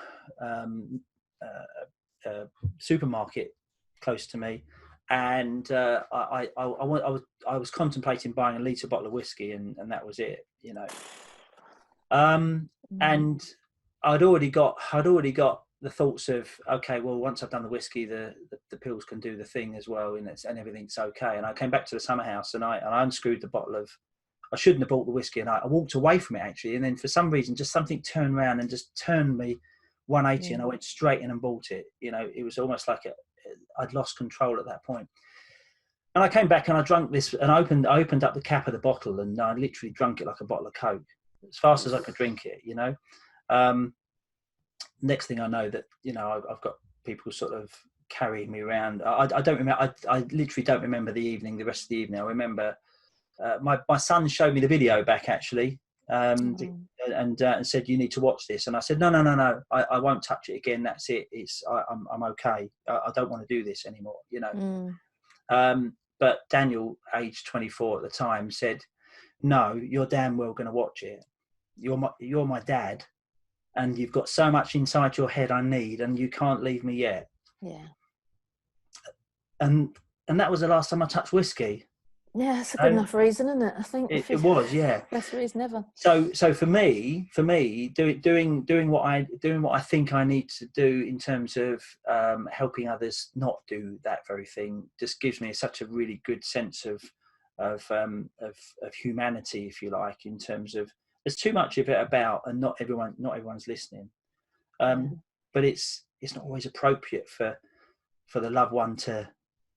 supermarket close to me, and I was contemplating buying a litre bottle of whiskey, and that was it, you know. And I'd already got the thoughts of, okay, well, once I've done the whiskey, the pills can do the thing as well, and everything's okay. And I came back to the summer house, and I unscrewed the bottle of, I shouldn't have bought the whiskey, and I walked away from it actually. And then for some reason, just something turned around and just turned me 180, and I went straight in and bought it. You know, it was almost like I'd lost control at that point. And I came back and I drank this, and I opened up the cap of the bottle, and I literally drank it like a bottle of Coke, as fast as I could drink it, you know. Next thing I know, that, you know, I've got people sort of carrying me around. I don't remember. I literally don't remember the evening. The rest of the evening, I remember my son showed me the video back actually, and said, you need to watch this. And I said, no, I won't touch it again. That's it. I'm okay. I don't want to do this anymore, you know. But Daniel, age 24 at the time, said, no, you're damn well going to watch it. You're my dad, and you've got so much inside your head I need, and you can't leave me yet. Yeah. And that was the last time I touched whiskey. Yeah, it's a good enough reason, isn't it? I think it was, yeah. Best reason ever. So for me, doing what I think I need to do in terms of helping others not do that very thing just gives me such a really good sense of humanity, if you like, in terms of there's too much of it about, and not everyone's listening. But it's not always appropriate for the loved one to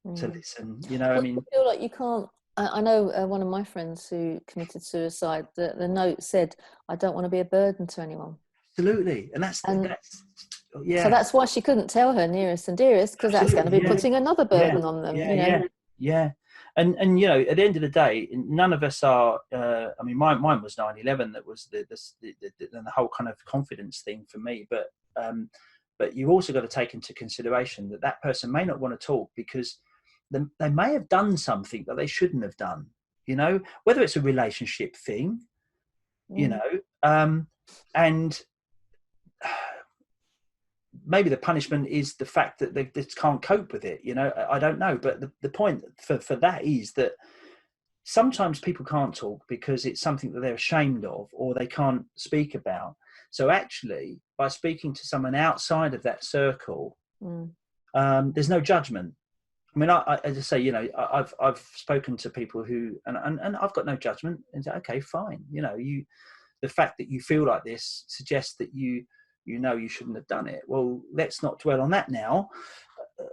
listen. You know, I mean, I feel like you can't. I know one of my friends who committed suicide. The note said, "I don't want to be a burden to anyone." Absolutely, and that's yeah. So that's why she couldn't tell her nearest and dearest, because that's going to be putting another burden on them. Yeah. And you know, at the end of the day, none of us are. I mean, mine was 9/11. That was the whole kind of confidence thing for me. But you've also got to take into consideration that person may not want to talk because they may have done something that they shouldn't have done. You know, whether it's a relationship thing, you know, and maybe the punishment is the fact that they just can't cope with it. You know, I don't know. But the point for that is that sometimes people can't talk because it's something that they're ashamed of or they can't speak about. So actually, by speaking to someone outside of that circle, there's no judgment. I mean, I just say, you know, I've spoken to people who, and I've got no judgment, and say, okay, fine. You know, the fact that you feel like this suggests that you know you shouldn't have done it. Well, let's not dwell on that now.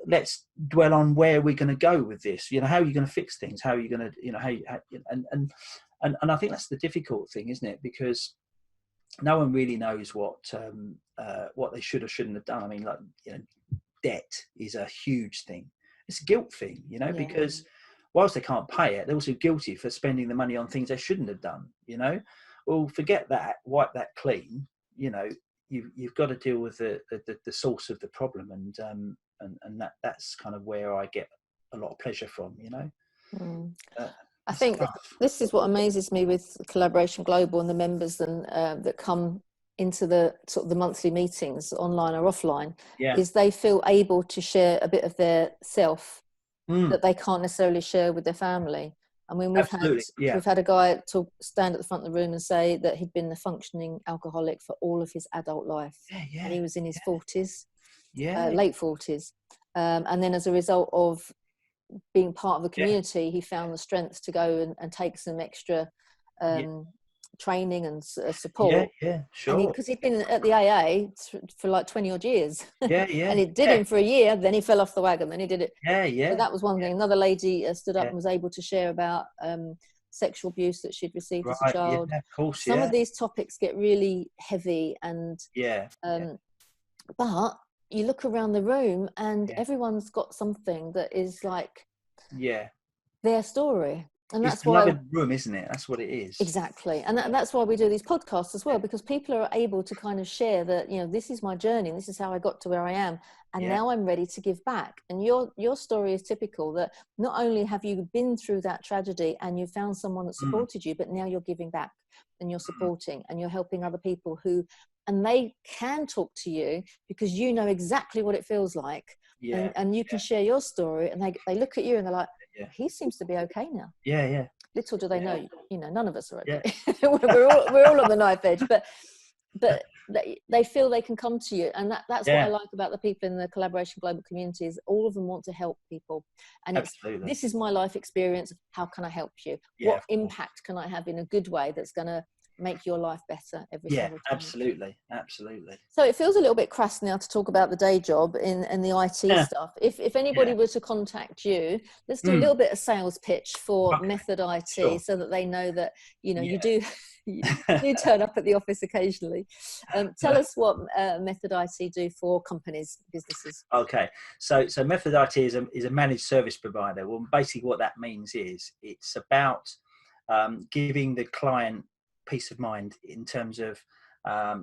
Let's dwell on where we're going to go with this. You know, how are you going to fix things? How are you going to, you know, and I think that's the difficult thing, isn't it? Because no one really knows what they should or shouldn't have done. I mean, like, you know, debt is a huge thing. It's a guilt thing, you know, because whilst they can't pay it, they're also guilty for spending the money on things they shouldn't have done. Well, forget that, wipe that clean. You've got to deal with the source of the problem, and that's kind of where I get a lot of pleasure from. I think this is what amazes me with Collaboration Global and the members and that come into the sort of the monthly meetings, online or offline, is they feel able to share a bit of their self that they can't necessarily share with their family. I mean, we've had a guy stand at the front of the room and say that he'd been a functioning alcoholic for all of his adult life, and he was in his 40s, late 40s, and then as a result of being part of the community, he found the strength to go and take some extra training and support. Sure. Because he'd been at the AA for like 20 odd years. And it did him for a year, then he fell off the wagon, then he did it. So that was one thing. Another lady stood up and was able to share about sexual abuse that she'd received as a child. Of course, some of these topics get really heavy, and but you look around the room and everyone's got something that is like their story. And it's that's why room, isn't it? That's what it is. Exactly. And that's why we do these podcasts as well, because people are able to kind of share that, this is my journey, and this is how I got to where I am, and now I'm ready to give back. And your story is typical, that not only have you been through that tragedy and you found someone that supported you, but now you're giving back and you're supporting and you're helping other people and they can talk to you because you know exactly what it feels like. And you can share your story, and they look at you and they're like, he seems to be okay now. Little do they know, none of us are okay. we're all on the knife edge, but they feel they can come to you, and that's what I like about the people in the Collaboration Global community, is all of them want to help people, and this is my life experience, how can I help you? What impact can I have in a good way that's going to make your life better every single time? Absolutely. So it feels a little bit crass now to talk about the day job and the IT stuff. If anybody were to contact you, let's do a little bit of sales pitch for Method IT, so that they know that you do turn up at the office occasionally. Tell us what Method IT do for companies, businesses. Okay, so Method IT is a managed service provider. Well, basically what that means is it's about giving the client peace of mind in terms of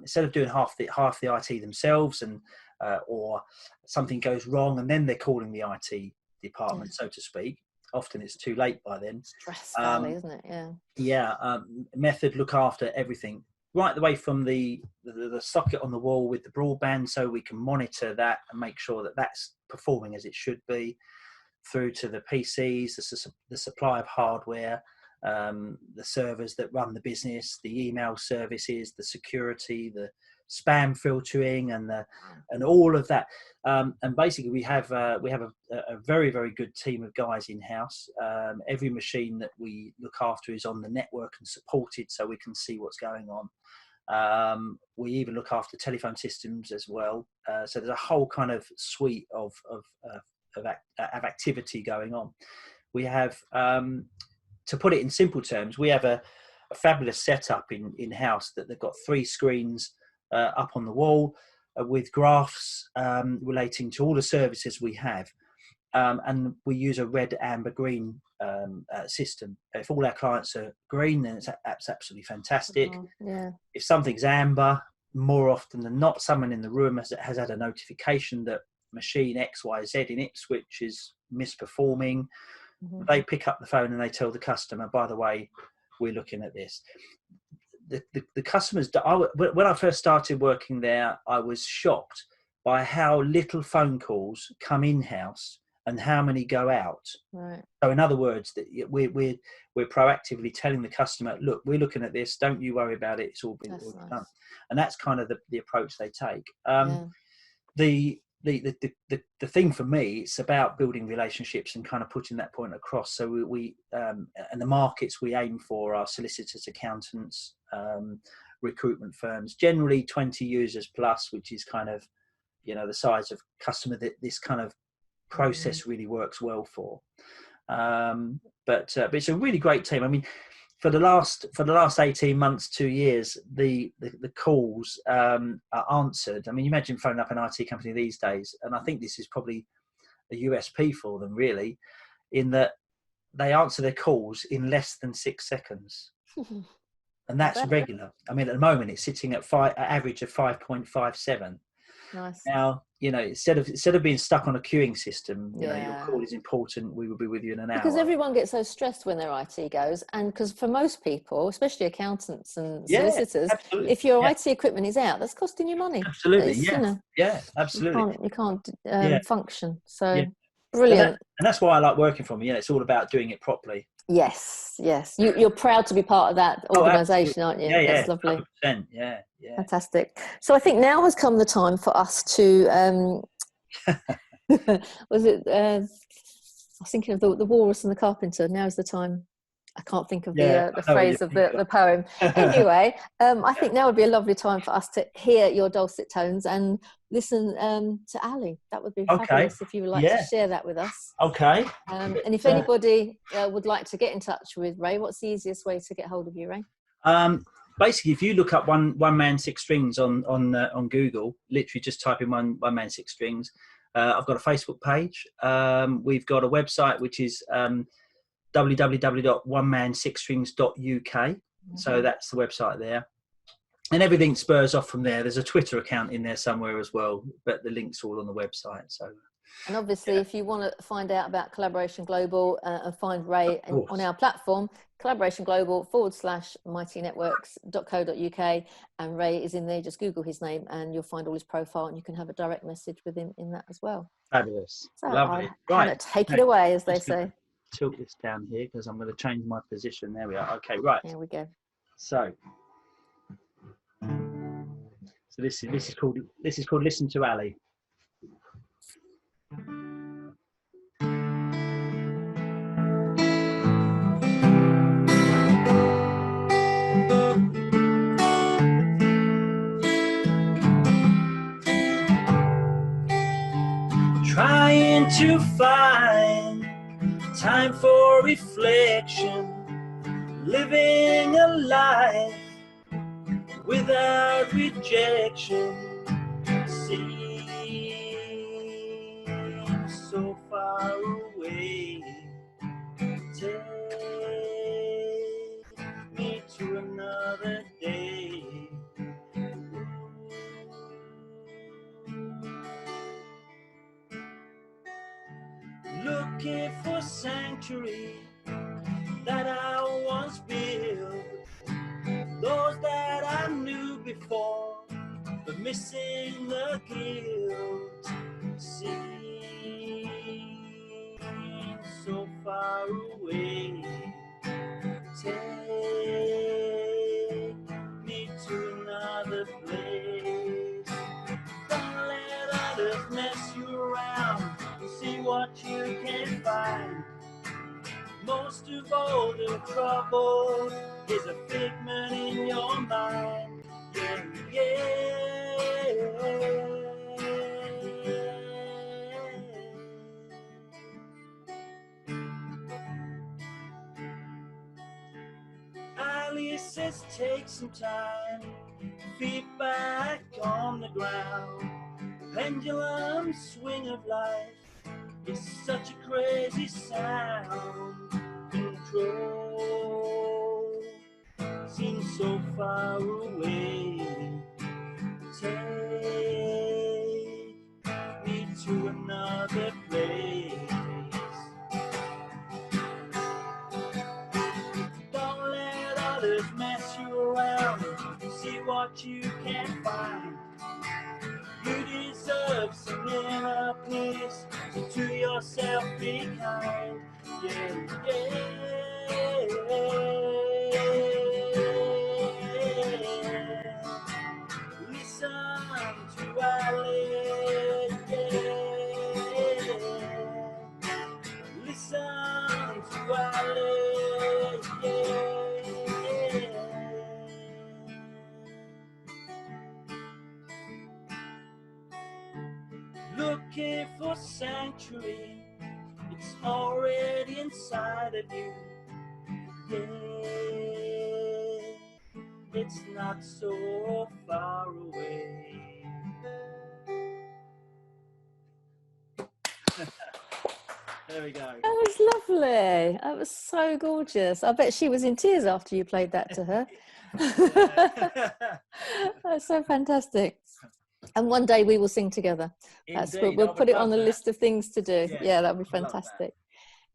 instead of doing half the IT themselves, and or something goes wrong and then they're calling the IT department, so to speak. Often it's too late by then. Stress valley, isn't it? Method look after everything, right the way from the socket on the wall with the broadband, so we can monitor that and make sure that that's performing as it should be, through to the PCs, the supply of hardware, the servers that run the business, the email services, the security, the spam filtering, and all of that. And basically, we have a very, very good team of guys in house. Every machine that we look after is on the network and supported, so we can see what's going on. We even look after telephone systems as well. So there's a whole kind of suite of activity going on. We have, to put it in simple terms, we have a fabulous setup in house that they've got 3 screens up on the wall with graphs relating to all the services we have, and we use a red, amber, green system. If all our clients are green, then that's absolutely fantastic. If something's amber, more often than not, someone in the room has had a notification that machine XYZ in Ipswich is misperforming. They pick up the phone and they tell the customer, by the way, we're looking at this. The customers, when I first started working there, I was shocked by how little phone calls come in-house and how many go out. Right. So in other words, that we're proactively telling the customer, look, we're looking at this, don't you worry about it, it's all been done. And that's kind of the approach they take. The thing for me, it's about building relationships and kind of putting that point across. So we and the markets we aim for are solicitors, accountants, recruitment firms, generally 20 users plus, which is kind of, the size of customer that this kind of process really works well for. But it's a really great team. I mean, for the last 18 months, 2 years, the calls are answered. I mean, you imagine phoning up an IT company these days, and I think this is probably a USP for them, really, in that they answer their calls in less than 6 seconds. And that's regular. I mean, at the moment, it's sitting at an average of 5.57. Nice. Now, instead of being stuck on a queuing system, your call is important. We will be with you in an hour. Because everyone gets so stressed when their IT goes, and because for most people, especially accountants and solicitors, if your IT equipment is out, that's costing you money. Absolutely, absolutely. You can't function. So brilliant. And that's why I like working from you. It's all about doing it properly. Yes. You're proud to be part of that organisation, aren't you? Yeah, that's lovely. 100%, yeah. Fantastic. So I think now has come the time for us to was it I was thinking of the walrus and the carpenter. Now is the time. I can't think of the phrase of the poem. Anyway, I think now would be a lovely time for us to hear your dulcet tones and listen to Ali. That would be fabulous if you would like to share that with us. Okay. And if anybody would like to get in touch with Ray, what's the easiest way to get hold of you, Ray? Basically, if you look up one man six strings on Google, literally just type in one man six strings. I've got a Facebook page. We've got a website which is www.oneman6strings.uk. So that's the website there, and everything spurs off from there. There's a Twitter account in there somewhere as well, but the link's all on the website. So. And obviously, if you want to find out about Collaboration Global and find Ray on our platform, Collaboration Global /mitynetworks.co.uk, and Ray is in there. Just Google his name and you'll find all his profile, and you can have a direct message with him in that as well. Fabulous. So Lovely. Right. Take it away, as they say. Tilt this down here because I'm going to change my position. There we are. Okay, right. Here we go. So this is called Listen to Ali. Trying to find time for reflection, living a life without rejection. Seems so far away. Take me to another day. Looking for sanctuary that I once built, those that I knew before, but missing the guilt. Seems so far away. Take me to another place. Don't let others mess you around. See what you can find. Most of all, the trouble is a figment in your mind. Ali says take some time, feet back on the ground. Pendulum swing of life. It's such a crazy sound. Control seems so far away. Take me to another place. Don't let others mess you around. See what you can find. You deserve some inner peace. So to yourself be kind. Listen to Ali. Listen to Ali. Looking for sanctuary, it's already inside of you. It's not so far away. There we go. That was lovely. That was so gorgeous. I bet she was in tears after you played that to her. That's so fantastic. And one day we will sing together. We'll put it on the list of things to do. Yeah, that'd be fantastic.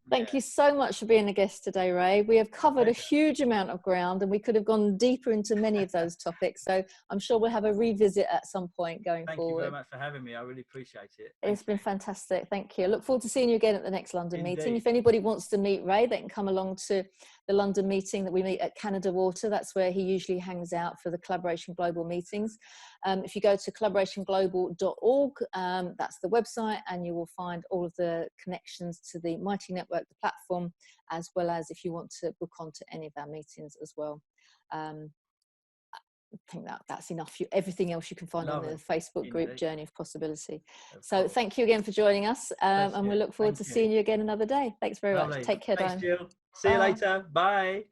Thank you so much for being a guest today, Ray. We have covered a huge amount of ground and we could have gone deeper into many of those topics. So I'm sure we'll have a revisit at some point going forward. Thank you very much for having me. I really appreciate it. It's been fantastic. Thank you. I look forward to seeing you again at the next London meeting. If anybody wants to meet Ray, they can come along to the London meeting that we meet at Canada Water. That's where he usually hangs out for the Collaboration Global meetings. If you go to collaborationglobal.org, that's the website, and you will find all of the connections to the Mighty Network, the platform, as well as if you want to book onto any of our meetings as well. I think that's enough. Everything else you can find on the Facebook group, Journey of Possibility. So thank you again for joining us, and we look forward to seeing you again another day. Thanks very much. Take care, Diane. Jill. See you later. Bye.